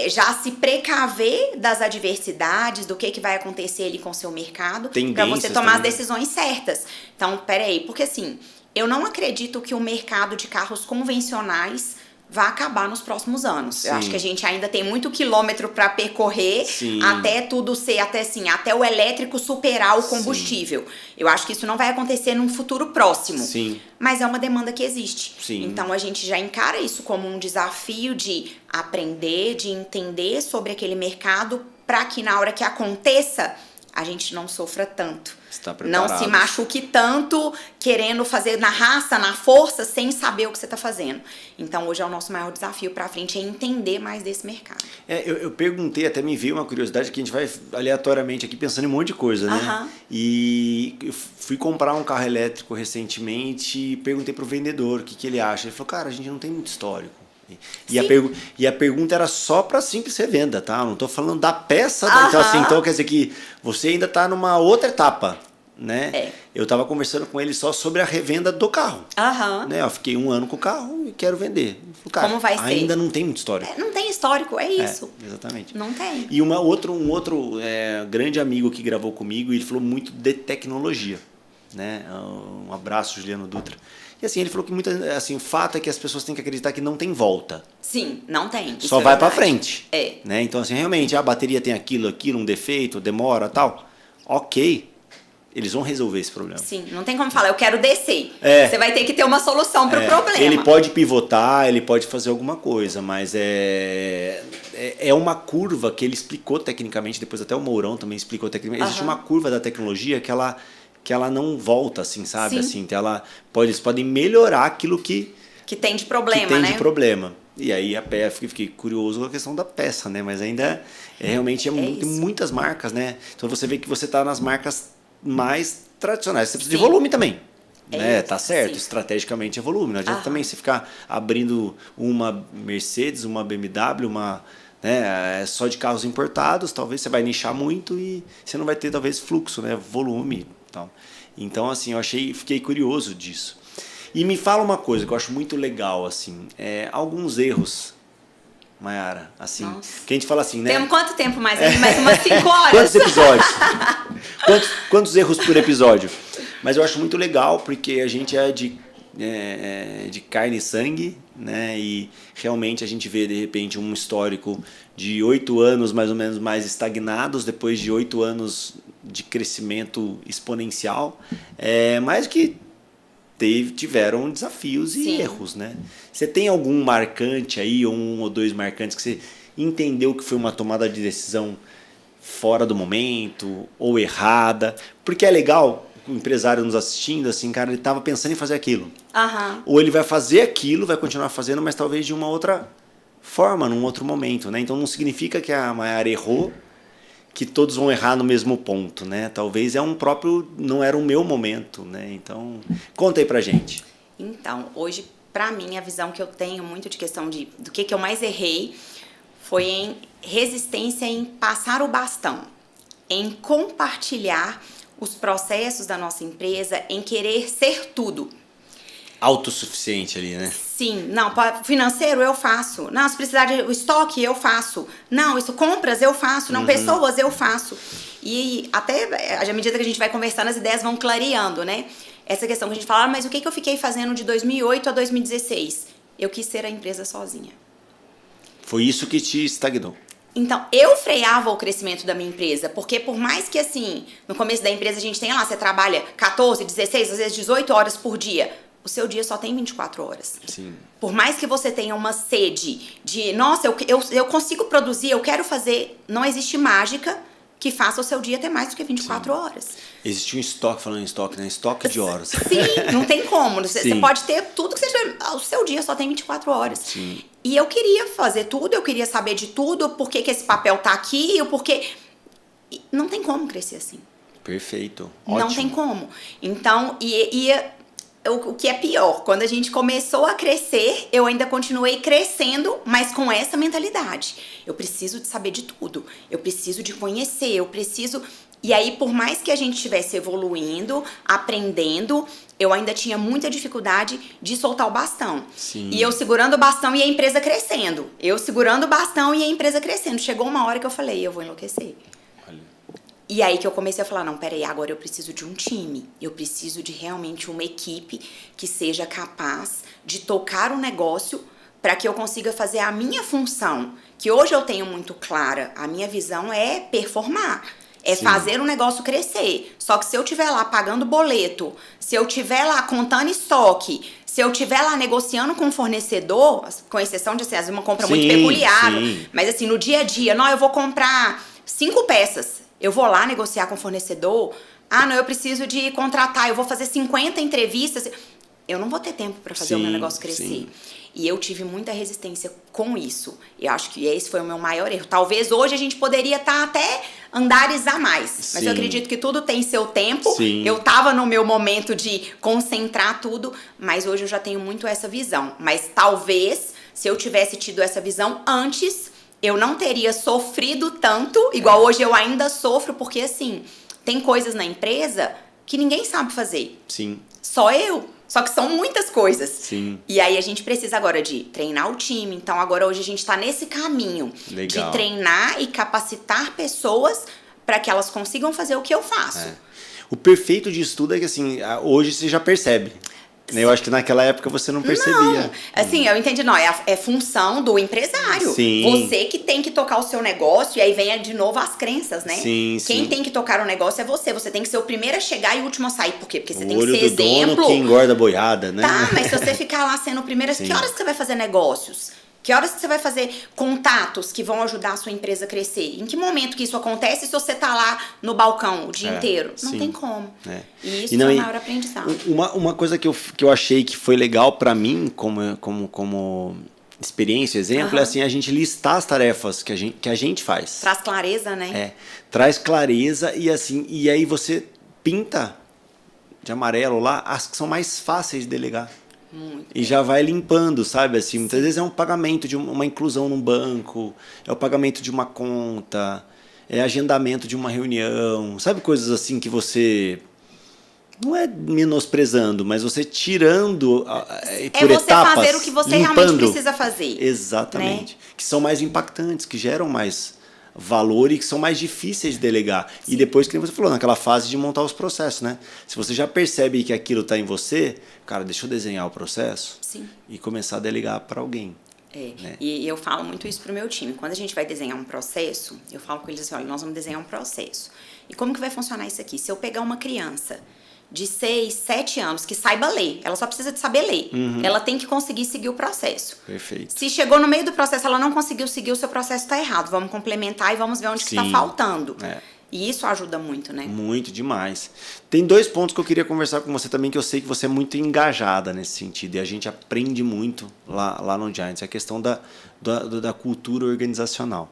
já se precaver das adversidades, do que vai acontecer ali com o seu mercado, para você tomar as decisões certas. Então, peraí, porque assim, eu não acredito que o mercado de carros convencionais vai acabar nos próximos anos. Sim. Eu acho que a gente ainda tem muito quilômetro para percorrer. Sim. Até tudo ser, até o elétrico superar o combustível. Sim. Eu acho que isso não vai acontecer num futuro próximo. Sim. Mas é uma demanda que existe. Sim. Então a gente já encara isso como um desafio de aprender, de entender sobre aquele mercado, para que na hora que aconteça a gente não sofra tanto. Está preparado. Não se machuque tanto querendo fazer na raça, na força, sem saber o que você está fazendo. Então hoje é o nosso maior desafio para frente, é entender mais desse mercado. Eu perguntei, até me veio uma curiosidade que a gente vai aleatoriamente aqui pensando em um monte de coisa, né? E eu fui comprar um carro elétrico recentemente e perguntei pro vendedor o que ele acha. Ele falou, cara, a gente não tem muito histórico. E a pergunta era só para simples revenda, tá? Eu não tô falando da peça. Então, assim, então quer dizer que você ainda tá numa outra etapa, né? Eu tava conversando com ele só sobre a revenda do carro. Né? Eu fiquei 1 ano com o carro e quero vender. Falei, cara, como vai ser? Ainda não tem muito histórico. Não tem histórico, é isso. Exatamente. Não tem. E um outro grande amigo que gravou comigo, ele falou muito de tecnologia, né? Um abraço, Juliano Dutra. E assim, ele falou que o fato é que as pessoas têm que acreditar que não tem volta. Sim, não tem. Só vai pra frente. Né? Então, assim, realmente, a bateria tem aquilo, um defeito, demora, tal. Ok. Eles vão resolver esse problema. Sim, não tem como falar, eu quero descer. Você vai ter que ter uma solução pro problema. Ele pode pivotar, ele pode fazer alguma coisa, mas é uma curva que ele explicou tecnicamente, depois até o Mourão também explicou tecnicamente. Existe uma curva da tecnologia que ela não volta, assim, sabe? Sim. Assim, eles podem melhorar aquilo que tem de problema, de problema. E aí fiquei curioso com a questão da peça, né? Mas ainda realmente tem muitas marcas, né? Então você vê que você está nas marcas mais tradicionais. Você precisa de volume também. Né? Tá certo, estrategicamente é volume. Não adianta também você ficar abrindo uma Mercedes, uma BMW, só de carros importados. Talvez você vai nichar muito e você não vai ter, talvez, fluxo, né? Volume. Então, assim, fiquei curioso disso. E me fala uma coisa que eu acho muito legal, assim, alguns erros, Mayara, assim, que a gente fala assim, né? Temos quanto tempo mais aí? Mais umas 5 horas? Quantos episódios? quantos erros por episódio? Mas eu acho muito legal porque a gente é de carne e sangue, né? E realmente a gente vê, de repente, um histórico de 8 anos mais ou menos mais estagnados, depois de 8 anos de crescimento exponencial, mas que tiveram desafios e erros, né? Você tem algum marcante aí, ou 1 ou 2 marcantes que você entendeu que foi uma tomada de decisão fora do momento ou errada? Porque é legal o empresário nos assistindo, assim, cara, ele estava pensando em fazer aquilo. Ou ele vai fazer aquilo, vai continuar fazendo, mas talvez de uma outra forma, num outro momento, né? Então não significa que a Mayara errou, que todos vão errar no mesmo ponto, né? Talvez não era o meu momento, né? Então, conta aí pra gente. Então, hoje, pra mim, a visão que eu tenho muito de questão do que eu mais errei foi em resistência em passar o bastão, em compartilhar os processos da nossa empresa, em querer ser tudo. Autossuficiente ali, né? Sim, não, financeiro eu faço. Não, se precisar de estoque eu faço. Não, compras eu faço. Não, pessoas eu faço. E até à medida que a gente vai conversando, as ideias vão clareando, né? Essa questão que a gente fala, mas o que eu fiquei fazendo de 2008 a 2016? Eu quis ser a empresa sozinha. Foi isso que te estagnou? Então, eu freava o crescimento da minha empresa, porque por mais que, assim, no começo da empresa a gente tenha lá, você trabalha 14, 16, às vezes 18 horas por dia, o seu dia só tem 24 horas. Sim. Por mais que você tenha uma sede de, nossa, eu consigo produzir, eu quero fazer, não existe mágica que faça o seu dia ter mais do que 24 horas. Existe um estoque, falando em estoque, né? Estoque de horas. Sim, não tem como. Você pode ter tudo que você tiver. O seu dia só tem 24 horas. Sim. E eu queria fazer tudo, eu queria saber de tudo, por que esse papel tá aqui, o porquê. Não tem como crescer assim. Perfeito. Não Ótimo. tem como. Então, o que é pior, quando a gente começou a crescer, eu ainda continuei crescendo, mas com essa mentalidade. Eu preciso de saber de tudo. Eu preciso de conhecer, eu preciso... E aí, por mais que a gente estivesse evoluindo, aprendendo, eu ainda tinha muita dificuldade de soltar o bastão. Sim. E eu segurando o bastão e a empresa crescendo. Eu segurando o bastão e a empresa crescendo. Chegou uma hora que eu falei, eu vou enlouquecer. E aí que eu comecei a falar, não, peraí, agora eu preciso de um time. Eu preciso de realmente uma equipe que seja capaz de tocar o negócio para que eu consiga fazer a minha função, que hoje eu tenho muito clara. A minha visão é performar, é fazer o negócio crescer. Só que se eu estiver lá pagando boleto, se eu estiver lá contando estoque, se eu estiver lá negociando com o fornecedor, com exceção de, assim, às vezes uma compra muito peculiar, mas assim, no dia a dia, não, eu vou comprar 5 peças. Eu vou lá negociar com o fornecedor. Ah, não, eu preciso de contratar, eu vou fazer 50 entrevistas. Eu não vou ter tempo para fazer o meu negócio crescer. Sim. E eu tive muita resistência com isso. Eu acho que esse foi o meu maior erro. Talvez hoje a gente poderia estar até andares a mais. Mas eu acredito que tudo tem seu tempo. Sim. Eu tava no meu momento de concentrar tudo, mas hoje eu já tenho muito essa visão. Mas talvez, se eu tivesse tido essa visão antes, eu não teria sofrido tanto, igual hoje eu ainda sofro, porque assim, tem coisas na empresa que ninguém sabe fazer. Sim. Só eu. Só que são muitas coisas. Sim. E aí a gente precisa agora de treinar o time. Então agora hoje a gente tá nesse caminho de treinar e capacitar pessoas para que elas consigam fazer o que eu faço. O perfeito disso tudo é que assim, hoje você já percebe. Eu acho que naquela época você não percebia. Não, assim, eu entendi, não, é função do empresário. Sim. Você que tem que tocar o seu negócio, e aí vem de novo as crenças, né? Sim, Quem sim. tem que tocar o negócio é você. Você tem que ser o primeiro a chegar e o último a sair. Por quê? Porque você O tem que olho ser do exemplo. dono que engorda a boiada, né? Tá, mas se você ficar lá sendo o primeiro, que horas que você vai fazer negócios? Que horas que você vai fazer contatos que vão ajudar a sua empresa a crescer? Em que momento que isso acontece se você tá lá no balcão o dia inteiro? Não tem como. E isso é o maior aprendizado. Uma coisa que eu achei que foi legal pra mim, como experiência, exemplo, é assim, a gente listar as tarefas que a gente faz. Traz clareza, né? Traz clareza e assim, e aí você pinta de amarelo lá as que são mais fáceis de delegar. Muito. E já vai limpando, sabe? Assim, muitas vezes é um pagamento de uma inclusão num banco, é o pagamento de uma conta, é agendamento de uma reunião, sabe? Coisas assim que você não é menosprezando, mas você tirando por você etapas, fazer o que você limpando. realmente precisa fazer. Exatamente. Né? Que são mais impactantes, que geram mais valor e que são mais difíceis de delegar. Sim. E depois, que você falou, naquela fase de montar os processos, né? Se você já percebe que aquilo está em você, cara, deixa eu desenhar o processo. Sim. E começar a delegar para alguém. Né? E eu falo muito isso pro meu time. Quando a gente vai desenhar um processo, eu falo com eles assim, olha, nós vamos desenhar um processo. E como que vai funcionar isso aqui? Se eu pegar uma criança de 6, 7 anos que saiba ler, ela só precisa de saber ler. Ela tem que conseguir seguir o processo. Perfeito. Se chegou no meio do processo, ela não conseguiu seguir, o seu processo está errado. Vamos complementar e vamos ver onde que está faltando. E isso ajuda muito, né? Muito demais. Tem 2 pontos que eu queria conversar com você também, que eu sei que você é muito engajada nesse sentido. E a gente aprende muito lá no Giants. É a questão da cultura organizacional.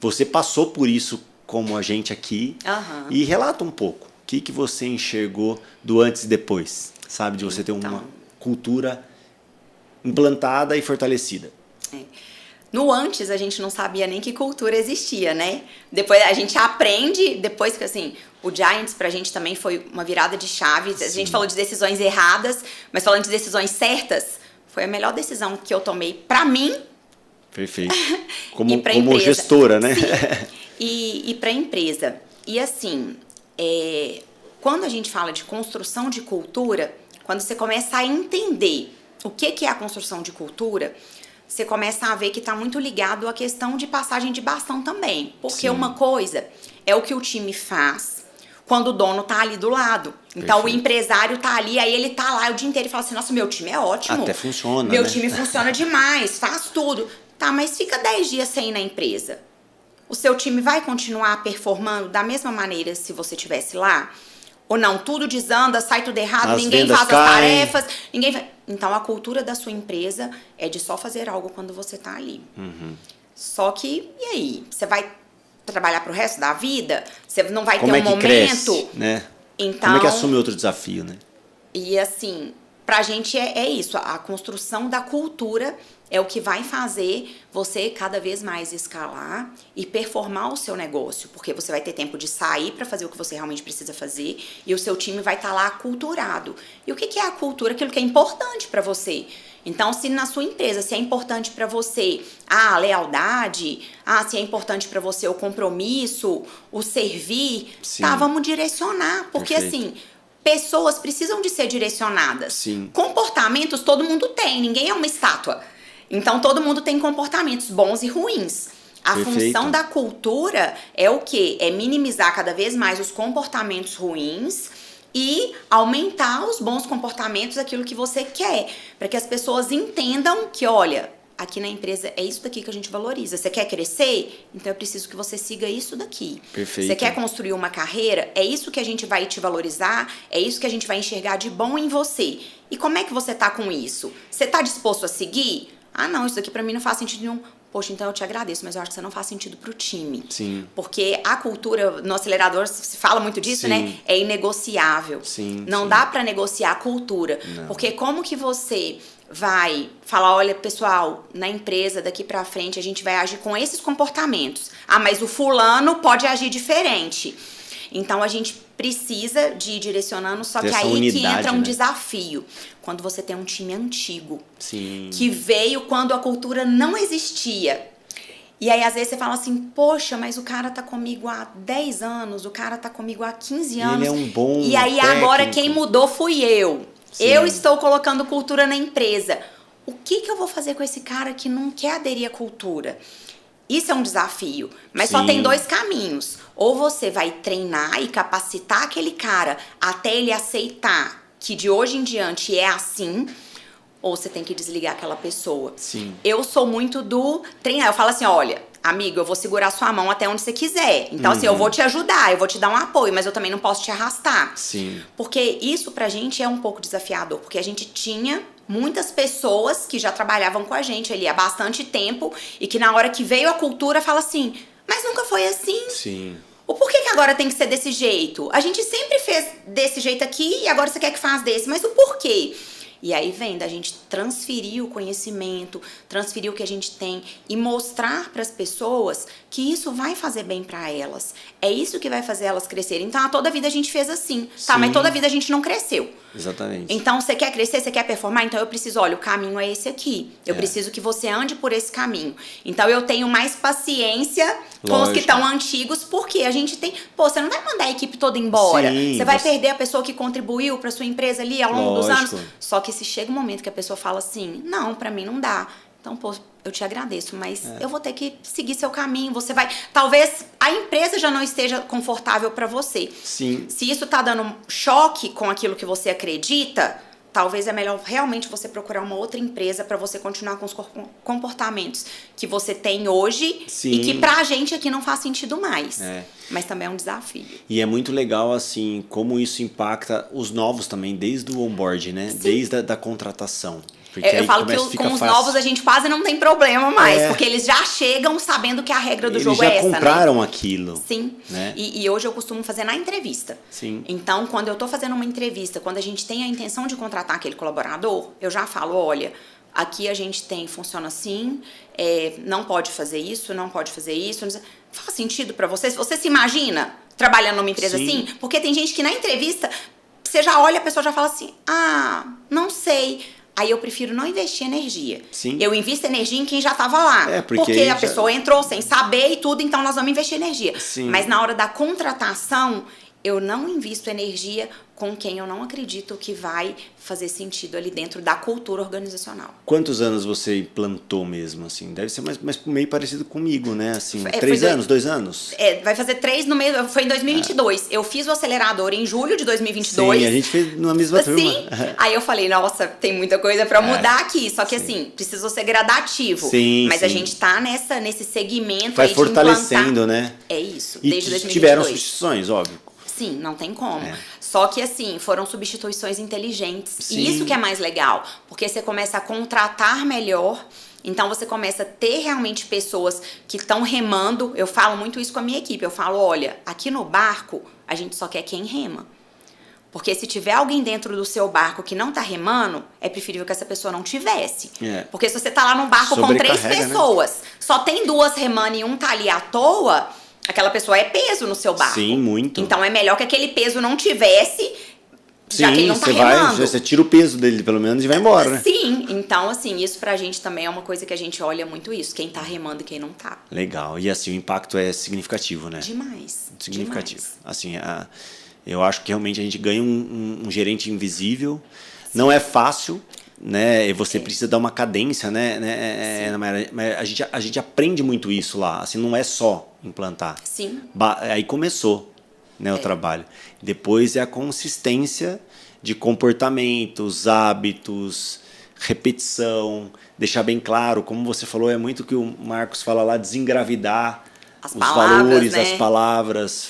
Você passou por isso como a gente aqui. E relata um pouco. O que você enxergou do antes e depois? Sabe, de você ter uma cultura implantada e fortalecida. No antes, a gente não sabia nem que cultura existia, né? Depois a gente aprende, depois que assim, o Giants pra gente também foi uma virada de chave. A gente falou de decisões erradas, mas falando de decisões certas, foi a melhor decisão que eu tomei pra mim. Perfeito. Como gestora, né? Sim. E pra empresa. E assim, quando a gente fala de construção de cultura, quando você começa a entender o que é a construção de cultura, você começa a ver que está muito ligado à questão de passagem de bastão também. Porque uma coisa é o que o time faz, quando o dono tá ali do lado. Então Perfeito. o empresário tá ali, aí ele tá lá o dia inteiro e fala assim, nossa, meu time é ótimo. Até funciona, Meu né? time funciona demais, faz tudo. Tá, mas fica 10 dias sem ir na empresa. O seu time vai continuar performando da mesma maneira se você estivesse lá? Ou não? Tudo desanda, sai tudo errado, As ninguém vendas faz caem. as tarefas, ninguém vai... Então a cultura da sua empresa é de só fazer algo quando você tá ali. Só que, e aí? Você vai trabalhar pro resto da vida? Você não vai Como ter é um que momento? cresce, né? Então, Como é que assume outro desafio, né? e assim, pra gente é isso, a construção da cultura é o que vai fazer você cada vez mais escalar e performar o seu negócio, porque você vai ter tempo de sair para fazer o que você realmente precisa fazer e o seu time vai estar lá aculturado. E o que é a cultura? Aquilo que é importante para você. Então, se na sua empresa, se é importante para você a lealdade, se é importante para você o compromisso, o servir, Sim. tá, vamos direcionar, porque Perfeito. assim, pessoas precisam de ser direcionadas. Sim. Comportamentos todo mundo tem, ninguém é uma estátua. Então todo mundo tem comportamentos bons e ruins. A Perfeito. função da cultura é o quê? É minimizar cada vez mais os comportamentos ruins e aumentar os bons comportamentos, aquilo que você quer, para que as pessoas entendam que, olha, aqui na empresa é isso daqui que a gente valoriza. Você quer crescer? Então eu preciso que você siga isso daqui. Perfeito. Você quer construir uma carreira? É isso que a gente vai te valorizar, é isso que a gente vai enxergar de bom em você. E como é que você tá com isso? Você tá disposto a seguir? Ah, não, isso daqui pra mim não faz sentido nenhum. Poxa, então eu te agradeço, mas eu acho que você não faz sentido pro time. Sim. Porque a cultura, no acelerador, se fala muito disso, Sim. né? É inegociável. Sim, Não sim. dá pra negociar a cultura. Não. Porque como que você vai falar, olha, pessoal, na empresa daqui pra frente a gente vai agir com esses comportamentos. Ah, mas o fulano pode agir diferente. Então a gente precisa de ir direcionando, só Ter que essa aí que unidade, entra um né? desafio. Quando você tem um time antigo, Sim. que veio quando a cultura não existia. E aí, às vezes, você fala assim, poxa, mas o cara tá comigo há 10 anos, o cara tá comigo há 15 anos. Ele é um bom E aí, técnico. agora, quem mudou fui eu. Sim. Eu estou colocando cultura na empresa. O que eu vou fazer com esse cara que não quer aderir à cultura? Isso é um desafio, mas só Sim. tem 2 caminhos. Ou você vai treinar e capacitar aquele cara até ele aceitar que de hoje em diante é assim, ou você tem que desligar aquela pessoa. Sim. Eu sou muito do treinar. Eu falo assim, olha, amigo, eu vou segurar sua mão até onde você quiser. Então, assim, eu vou te ajudar, eu vou te dar um apoio, mas eu também não posso te arrastar. Sim. Porque isso pra gente é um pouco desafiador, porque a gente tinha muitas pessoas que já trabalhavam com a gente ali há bastante tempo e que na hora que veio a cultura fala assim, mas nunca foi assim. Sim. O porquê que agora tem que ser desse jeito? A gente sempre fez desse jeito aqui e agora você quer que faça desse, mas o porquê? E aí vem da gente transferir o conhecimento, transferir o que a gente tem e mostrar para as pessoas que isso vai fazer bem para elas. É isso que vai fazer elas crescerem. Então, toda a vida a gente fez assim, tá? Sim. Mas toda a vida a gente não cresceu. Exatamente. Então, você quer crescer, você quer performar? Então, eu preciso, olha, o caminho é esse aqui. Eu preciso que você ande por esse caminho. Então, eu tenho mais paciência com os que estão antigos, porque a gente tem... Pô, você não vai mandar a equipe toda embora. Sim, você vai perder a pessoa que contribuiu para sua empresa ali ao longo dos anos. Só que se chega um momento que a pessoa fala assim, não, pra mim não dá. Então, pô, eu te agradeço, mas eu vou ter que seguir seu caminho. Você vai... Talvez a empresa já não esteja confortável pra você. Sim. Se isso tá dando choque com aquilo que você acredita, talvez é melhor realmente você procurar uma outra empresa pra você continuar com os comportamentos que você tem hoje. Sim. E que pra gente aqui não faz sentido mais. É. Mas também é um desafio. E é muito legal, assim, como isso impacta os novos também, desde o onboard, né? Sim. Desde a contratação. Porque Eu falo que com os novos a gente quase não tem problema mais, porque eles já chegam sabendo que a regra do jogo é essa, né? Eles já compraram aquilo. Sim, né? E hoje eu costumo fazer na entrevista. Sim. Então, quando eu tô fazendo uma entrevista, quando a gente tem a intenção de contratar aquele colaborador, eu já falo, olha, aqui a gente funciona assim, não pode fazer isso, não pode fazer isso. Faz sentido pra você? Você se imagina trabalhando numa empresa Sim. assim? Porque tem gente que na entrevista, você já olha, a pessoa já fala assim, não sei. Aí eu prefiro não investir energia. Sim. Eu invisto energia em quem já estava lá. Porque a pessoa entrou sem saber e tudo, então nós vamos investir energia. Sim. Mas na hora da contratação, eu não invisto energia com quem eu não acredito que vai fazer sentido ali dentro da cultura organizacional. Quantos anos você implantou mesmo, assim? Deve ser mais meio parecido comigo, né? Assim, 3 foi anos, 2 anos? Vai fazer 3 no meio, foi em 2022. Eu fiz o acelerador em julho de 2022. Sim, a gente fez na mesma turma. Sim, aí eu falei, nossa, tem muita coisa pra mudar aqui. Só que assim, precisou ser gradativo. Sim, mas a gente tá nesse segmento vai aí fortalecendo, de implantar. né? É isso, E desde 2022. tiveram substituições, óbvio. Sim, não tem como. Só que assim, foram substituições inteligentes. Sim. E isso que é mais legal, porque você começa a contratar melhor. Então você começa a ter realmente pessoas que estão remando. Eu falo muito isso com a minha equipe. Eu falo, olha, aqui no barco, a gente só quer quem rema. Porque se tiver alguém dentro do seu barco que não tá remando, é preferível que essa pessoa não tivesse. Porque se você tá lá num barco com 3 pessoas, né? Só tem 2 remando e um tá ali à toa, aquela pessoa é peso no seu barco. Sim, muito. Então é melhor que aquele peso não tivesse, já que ele não tá remando. Você tira o peso dele, pelo menos, e vai embora, né? Sim, então assim, isso pra gente também é uma coisa que a gente olha muito isso, quem tá remando e quem não tá. Legal, e assim, o impacto é significativo, né? Demais. Significativo. Demais. Assim, eu acho que realmente a gente ganha um gerente invisível. Sim. Não é fácil, né? Você precisa dar uma cadência, né? Mas a gente aprende muito isso lá. Assim, não é só implantar. Sim. Aí começou, né, o trabalho. Depois é a consistência de comportamentos, hábitos, repetição, deixar bem claro, como você falou, é muito que o Marcos fala lá, desengravidar os valores, né? As palavras,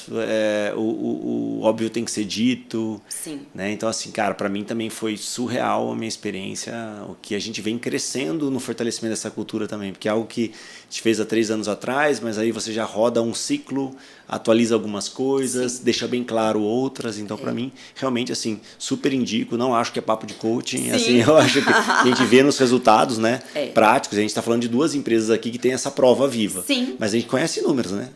o óbvio tem que ser dito. Sim. Né? Então, assim, cara, pra mim também foi surreal a minha experiência, o que a gente vem crescendo no fortalecimento dessa cultura também, porque é algo que a gente fez há 3 anos atrás, mas aí você já roda um ciclo, atualiza algumas coisas, sim, deixa bem claro outras, então pra mim, realmente, assim, super indico, não acho que é papo de coaching, sim, assim, eu acho que a gente vê nos resultados, né, práticos, a gente tá falando de 2 empresas aqui que tem essa prova viva, sim, mas a gente conhece números, né?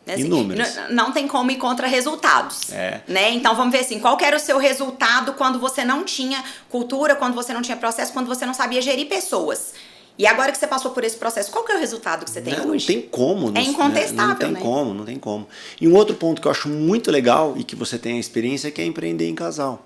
Assim, inúmeros. Não tem como ir contra resultados, né? Então vamos ver assim, qual que era o seu resultado quando você não tinha cultura, quando você não tinha processo, quando você não sabia gerir pessoas. E agora que você passou por esse processo, qual que é o resultado que você tem hoje? Não tem como. É incontestável, né? Não tem como. E um outro ponto que eu acho muito legal e que você tem a experiência é que é empreender em casal.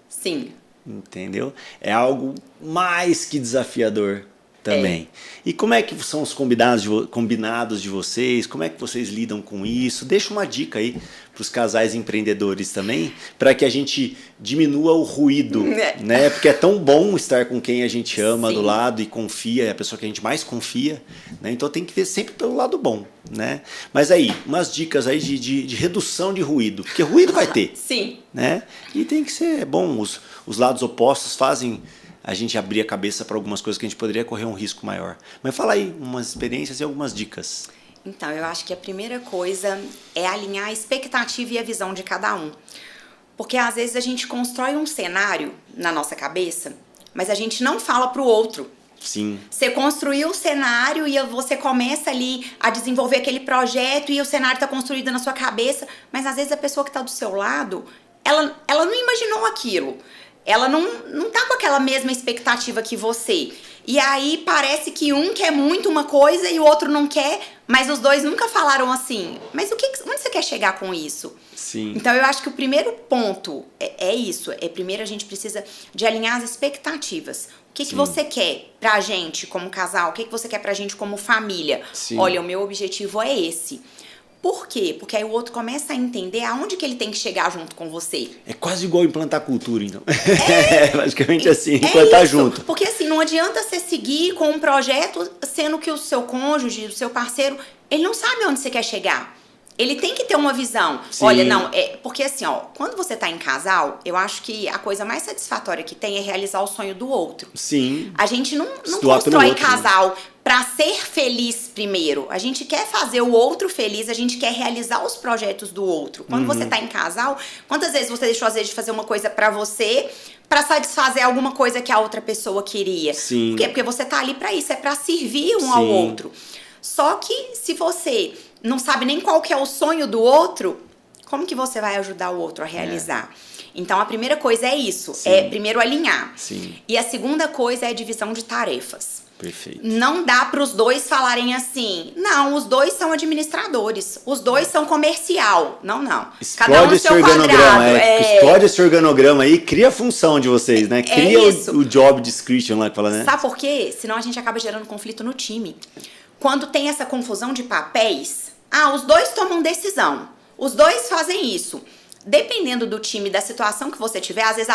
Sim. Entendeu? É algo mais que desafiador também. E como é que são os combinados de vocês? Como é que vocês lidam com isso? Deixa uma dica aí para os casais empreendedores também, para que a gente diminua o ruído, né? Porque é tão bom estar com quem a gente ama, sim, do lado e confia, é a pessoa que a gente mais confia, né? Então tem que ver sempre pelo lado bom, né? Mas aí, umas dicas aí de redução de ruído, porque ruído vai ter. Sim. Né? E tem que ser bom, os lados opostos fazem a gente abrir a cabeça para algumas coisas que a gente poderia correr um risco maior. Mas fala aí umas experiências e algumas dicas. Então, eu acho que a primeira coisa é alinhar a expectativa e a visão de cada um. Porque às vezes a gente constrói um cenário na nossa cabeça, mas a gente não fala pro outro. Sim. Você construiu o cenário e você começa ali a desenvolver aquele projeto e o cenário está construído na sua cabeça, mas às vezes a pessoa que está do seu lado, ela não imaginou aquilo. Ela não tá com aquela mesma expectativa que você. E aí parece que um quer muito uma coisa e o outro não quer, mas os dois nunca falaram assim, mas onde você quer chegar com isso? Sim. Então eu acho que o primeiro ponto é isso. Primeiro a gente precisa de alinhar as expectativas. O que você quer pra gente como casal? O que você quer pra gente como família? Sim. Olha, o meu objetivo é esse. Por quê? Porque aí o outro começa a entender aonde que ele tem que chegar junto com você. É quase igual implantar cultura, então. Basicamente assim, implantar junto. Porque assim, não adianta você seguir com um projeto, sendo que o seu cônjuge, o seu parceiro, ele não sabe onde você quer chegar. Ele tem que ter uma visão. Sim. Olha, porque assim, quando você tá em casal, eu acho que a coisa mais satisfatória que tem é realizar o sonho do outro. Sim. A gente não constrói casal pra ser feliz primeiro. A gente quer fazer o outro feliz, a gente quer realizar os projetos do outro. Quando você tá em casal, quantas vezes você deixou às vezes de fazer uma coisa pra você, pra satisfazer alguma coisa que a outra pessoa queria? Sim. Por quê? Porque você tá ali pra isso, é pra servir um ao outro. Só que se você não sabe nem qual que é o sonho do outro, como que você vai ajudar o outro a realizar? Então a primeira coisa é isso, primeiro alinhar. Sim. E a segunda coisa é a divisão de tarefas. Perfeito. Não dá para os dois falarem assim, não, os dois são administradores, os dois são comercial. Não. Explode Cada um no seu quadrado. Explode esse organograma aí, cria a função de vocês, né? Cria o job description lá que fala, né? Sabe por quê? Senão a gente acaba gerando conflito no time. Quando tem essa confusão de papéis, os dois tomam decisão, os dois fazem isso. Dependendo do time, da situação que você tiver, às vezes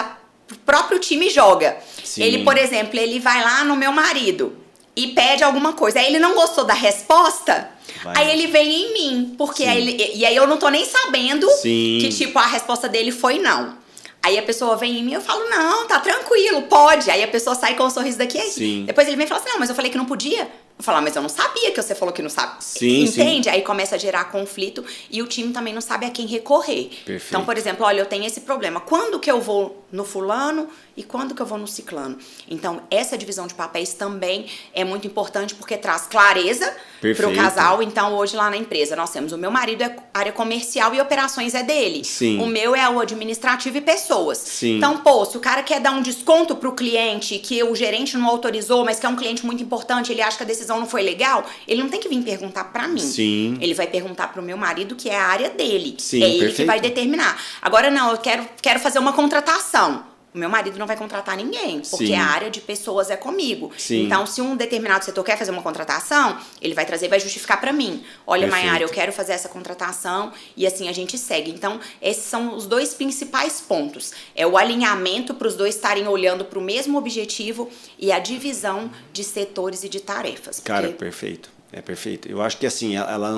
o próprio time joga. Sim. Ele, por exemplo, ele vai lá no meu marido e pede alguma coisa. Aí ele não gostou da resposta, aí ele vem em mim. Porque e aí eu não tô nem sabendo que, tipo, a resposta dele foi não. Aí a pessoa vem em mim e eu falo, não, tá tranquilo, pode. Aí a pessoa sai com um sorriso daqui aí. Depois ele vem e fala assim, não, mas eu falei que não podia. Eu falo, mas eu não sabia que você falou que não sabe. Entende? Aí começa a gerar conflito e o time também não sabe a quem recorrer. Perfeito. Então, por exemplo, olha, eu tenho esse problema. Quando que eu vou no fulano e quando que eu vou no ciclano? Então, essa divisão de papéis também é muito importante porque traz clareza para o casal. Então, hoje lá na empresa, nós temos o meu marido é área comercial e operações é dele. Sim. O meu é o administrativo e pessoas. Sim. Então, se o cara quer dar um desconto pro cliente que o gerente não autorizou, mas que é um cliente muito importante, ele acha que a decisão não foi legal, ele não tem que vir perguntar pra mim. Sim. Ele vai perguntar pro meu marido, que é a área dele. Sim, é ele perfeito. que vai determinar. Agora, não, eu quero fazer uma contratação. O meu marido não vai contratar ninguém, porque a área de pessoas é comigo. Sim. Então, se um determinado setor quer fazer uma contratação, ele vai trazer, vai justificar pra mim. Olha, Maiara, eu quero fazer essa contratação e assim a gente segue. Então, esses são os dois principais pontos. É o alinhamento para os dois estarem olhando para o mesmo objetivo e a divisão de setores e de tarefas. Cara, perfeito. É perfeito. Eu acho que assim, ela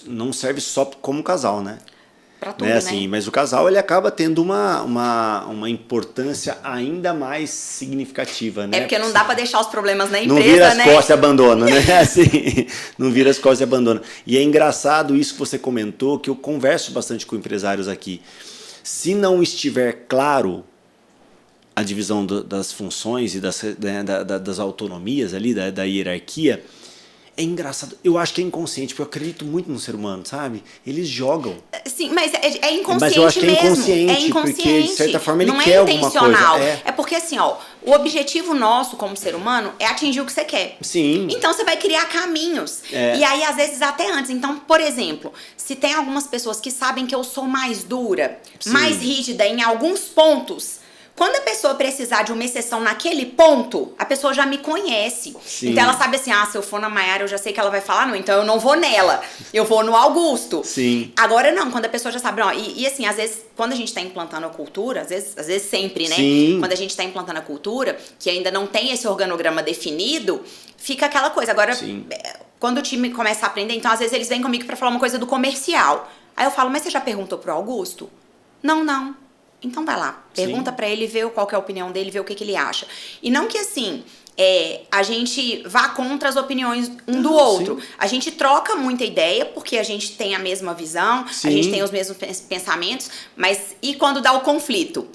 não serve só como casal, né? Pra tudo, né? Assim, mas o casal ele acaba tendo uma importância ainda mais significativa, né? É porque não dá pra deixar os problemas na empresa, não vira as né? costas e abandona, né? Assim, não vira as costas e abandona. E é engraçado isso que você comentou, que eu converso bastante com empresários aqui. Se não estiver claro a divisão das funções e das autonomias ali, da hierarquia, é engraçado. Eu acho que é inconsciente, porque eu acredito muito no ser humano, sabe? Eles jogam. Sim, mas é inconsciente mesmo. Mas eu acho que é inconsciente, é inconsciente. porque de certa forma ele não quer alguma coisa. Não é intencional. É porque assim, ó, o objetivo nosso como ser humano é atingir o que você quer. Sim. Então você vai criar caminhos. E aí, às vezes, até antes. Então, por exemplo, se tem algumas pessoas que sabem que eu sou mais dura, mais rígida em alguns pontos, quando a pessoa precisar de uma exceção naquele ponto, a pessoa já me conhece. Sim. Então ela sabe assim, se eu for na Maiara, eu já sei que ela vai falar, não, então eu não vou nela, eu vou no Augusto. Sim. Agora não, quando a pessoa já sabe, e assim, às vezes, quando a gente tá implantando a cultura, às vezes sempre, né? Sim. Quando a gente tá implantando a cultura, que ainda não tem esse organograma definido, fica aquela coisa. Agora, quando o time começa a aprender, então às vezes eles vêm comigo pra falar uma coisa do comercial. Aí eu falo, mas você já perguntou pro Augusto? Não. Então vai lá, pergunta pra ele, vê qual que é a opinião dele, vê o que ele acha. E não que assim, a gente vá contra as opiniões um do outro. Sim. A gente troca muita ideia, porque a gente tem a mesma visão, Sim. a gente tem os mesmos pensamentos, mas e quando dá o conflito?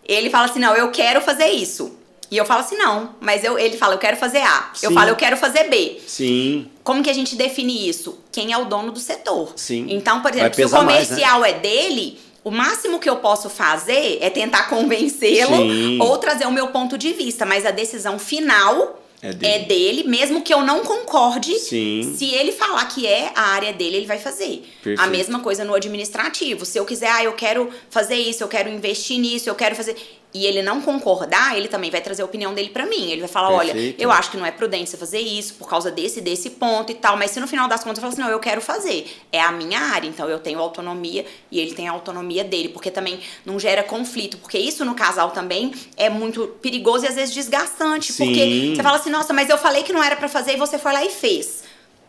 Ele fala assim, não, eu quero fazer isso. E eu falo assim, não, mas ele fala, eu quero fazer A. Sim. Eu falo, eu quero fazer B. Sim. Como que a gente define isso? Quem é o dono do setor. Sim. Então, por exemplo, se o comercial é dele, o máximo que eu posso fazer é tentar convencê-lo ou trazer o meu ponto de vista, mas a decisão final é dele, mesmo que eu não concorde. Sim. Se ele falar que é a área dele, ele vai fazer. Perfeito. A mesma coisa no administrativo. Se eu quiser, eu quero fazer isso, eu quero investir nisso, eu quero fazer... E ele não concordar, ele também vai trazer a opinião dele pra mim. Ele vai falar, olha, eu acho que não é prudente você fazer isso por causa desse ponto e tal. Mas se no final das contas eu falo assim, não, eu quero fazer. É a minha área, então eu tenho autonomia e ele tem a autonomia dele. Porque também não gera conflito. Porque isso no casal também é muito perigoso e às vezes desgastante. Sim. Porque você fala assim, nossa, mas eu falei que não era pra fazer e você foi lá e fez.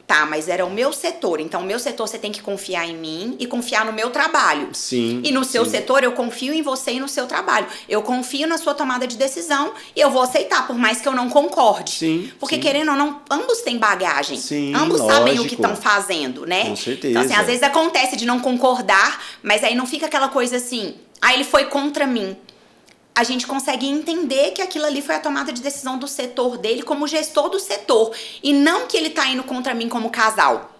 Tá, mas era o meu setor. Então, o meu setor você tem que confiar em mim e confiar no meu trabalho. Sim. E no seu setor, eu confio em você e no seu trabalho. Eu confio na sua tomada de decisão e eu vou aceitar, por mais que eu não concorde. Sim. Porque, querendo ou não, ambos têm bagagem. Sim, ambos lógico. sabem o que estão fazendo, né? Com certeza. Então, assim, às vezes acontece de não concordar, mas aí não fica aquela coisa assim, ele foi contra mim. A gente consegue entender que aquilo ali foi a tomada de decisão do setor dele como gestor do setor. E não que ele tá indo contra mim como casal.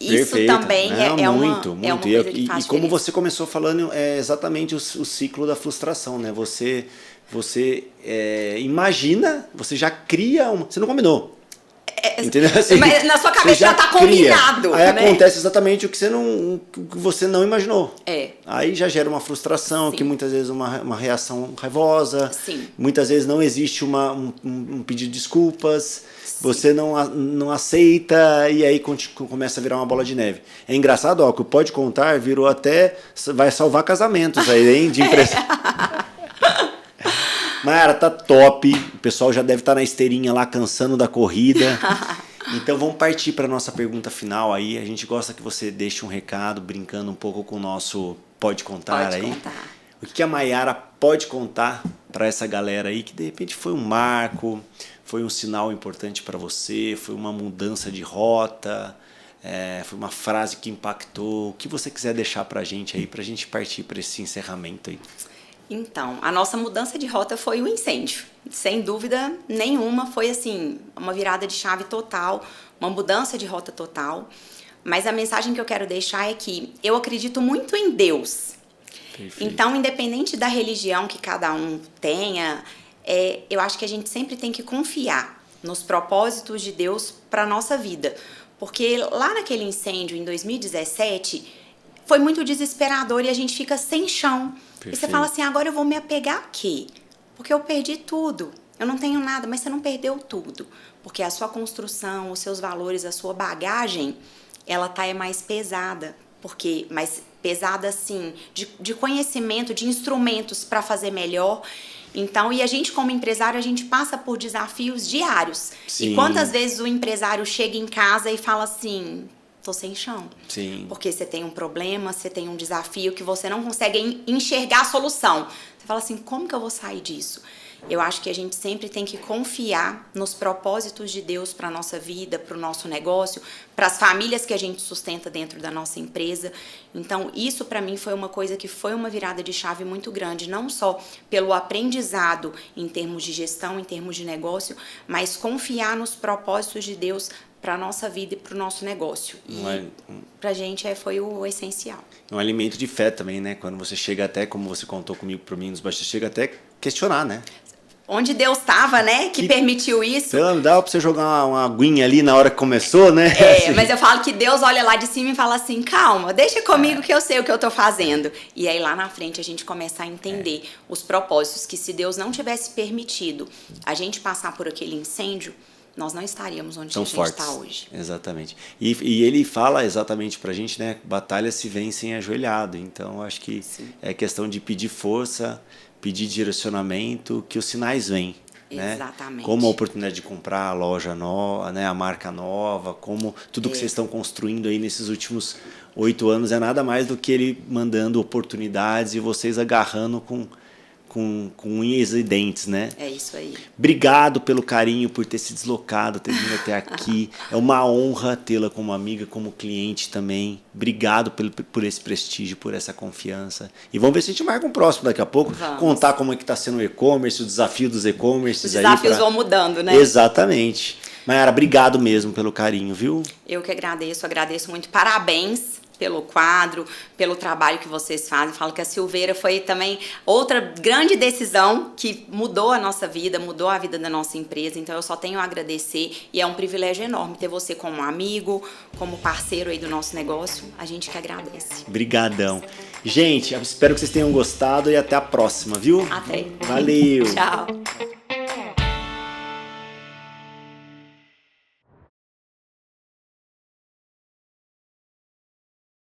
Isso Perfeito. também é uma muito. Coisa que faz e como diferença. você começou falando, é exatamente o ciclo da frustração, né? Você imagina, você já cria uma... Você não combinou. Entendeu? Assim, mas na sua cabeça já tá combinado. Aí né? acontece exatamente o que você não imaginou. Aí já gera uma frustração, Sim. que muitas vezes uma reação raivosa. Sim. Muitas vezes não existe um pedido de desculpas. Sim. Você não aceita e aí começa a virar uma bola de neve. É engraçado, ó, que o Pode Contar virou até... Vai salvar casamentos aí, hein? De empresa. Mayara, tá top. O pessoal já deve estar na esteirinha lá, cansando da corrida. Então vamos partir para a nossa pergunta final aí. A gente gosta que você deixe um recado, brincando um pouco com o nosso Pode Contar aí. O que a Mayara pode contar para essa galera aí que de repente foi um marco, foi um sinal importante para você, foi uma mudança de rota, foi uma frase que impactou. O que você quiser deixar para a gente aí, para a gente partir para esse encerramento aí. Então, a nossa mudança de rota foi o incêndio. Sem dúvida nenhuma, foi assim, uma virada de chave total, uma mudança de rota total. Mas a mensagem que eu quero deixar é que eu acredito muito em Deus. Perfeito. Então, independente da religião que cada um tenha, eu acho que a gente sempre tem que confiar nos propósitos de Deus para a nossa vida. Porque lá naquele incêndio, em 2017, foi muito desesperador e a gente fica sem chão. Perfeito. E você fala assim, agora eu vou me apegar a quê? Porque eu perdi tudo. Eu não tenho nada, mas você não perdeu tudo. Porque a sua construção, os seus valores, a sua bagagem, ela é mais pesada. Mais pesada, assim, de conhecimento, de instrumentos para fazer melhor. Então, e a gente como empresário, a gente passa por desafios diários. Sim. E quantas vezes o empresário chega em casa e fala assim... Tô sem chão. Sim. Porque você tem um problema, você tem um desafio que você não consegue enxergar a solução. Você fala assim, como que eu vou sair disso? Eu acho que a gente sempre tem que confiar nos propósitos de Deus para a nossa vida, para o nosso negócio, para as famílias que a gente sustenta dentro da nossa empresa. Então, isso para mim foi uma coisa que foi uma virada de chave muito grande, não só pelo aprendizado em termos de gestão, em termos de negócio, mas confiar nos propósitos de Deus para a nossa vida e para o nosso negócio. E para a gente foi o essencial. Um alimento de fé também, né? Quando você chega até, como você contou comigo para mim nos bastidores, chega até questionar, né? Onde Deus estava, né? Que permitiu isso. Dá para você jogar uma aguinha ali na hora que começou, né? Assim. Mas eu falo que Deus olha lá de cima e fala assim, calma, deixa comigo que eu sei o que eu tô fazendo. E aí lá na frente a gente começa a entender os propósitos, que se Deus não tivesse permitido a gente passar por aquele incêndio, nós não estaríamos onde a gente está hoje. Exatamente. E ele fala exatamente pra gente, né? Batalhas se vencem ajoelhado. Então, acho que é questão de pedir força, pedir direcionamento, que os sinais vêm. Exatamente. Né? Como a oportunidade de comprar a loja nova, né? A marca nova, como tudo que vocês estão construindo aí nesses últimos 8 anos é nada mais do que ele mandando oportunidades e vocês agarrando com unhas e dentes, né? É isso aí. Obrigado pelo carinho, por ter se deslocado, ter vindo até aqui. É uma honra tê-la como amiga, como cliente também. Obrigado por esse prestígio, por essa confiança. E vamos ver se a gente marca um próximo daqui a pouco. Vamos. Contar como é que está sendo o e-commerce, o desafio dos e-commerces. Os desafios vão mudando, né? Exatamente. Mayara, obrigado mesmo pelo carinho, viu? Eu que agradeço muito. Parabéns pelo quadro, pelo trabalho que vocês fazem. Falo que a Silveira foi também outra grande decisão que mudou a nossa vida, mudou a vida da nossa empresa. Então eu só tenho a agradecer e é um privilégio enorme ter você como amigo, como parceiro aí do nosso negócio. A gente que agradece. Obrigadão. Gente, espero que vocês tenham gostado e até a próxima, viu? Até. Valeu. Tchau.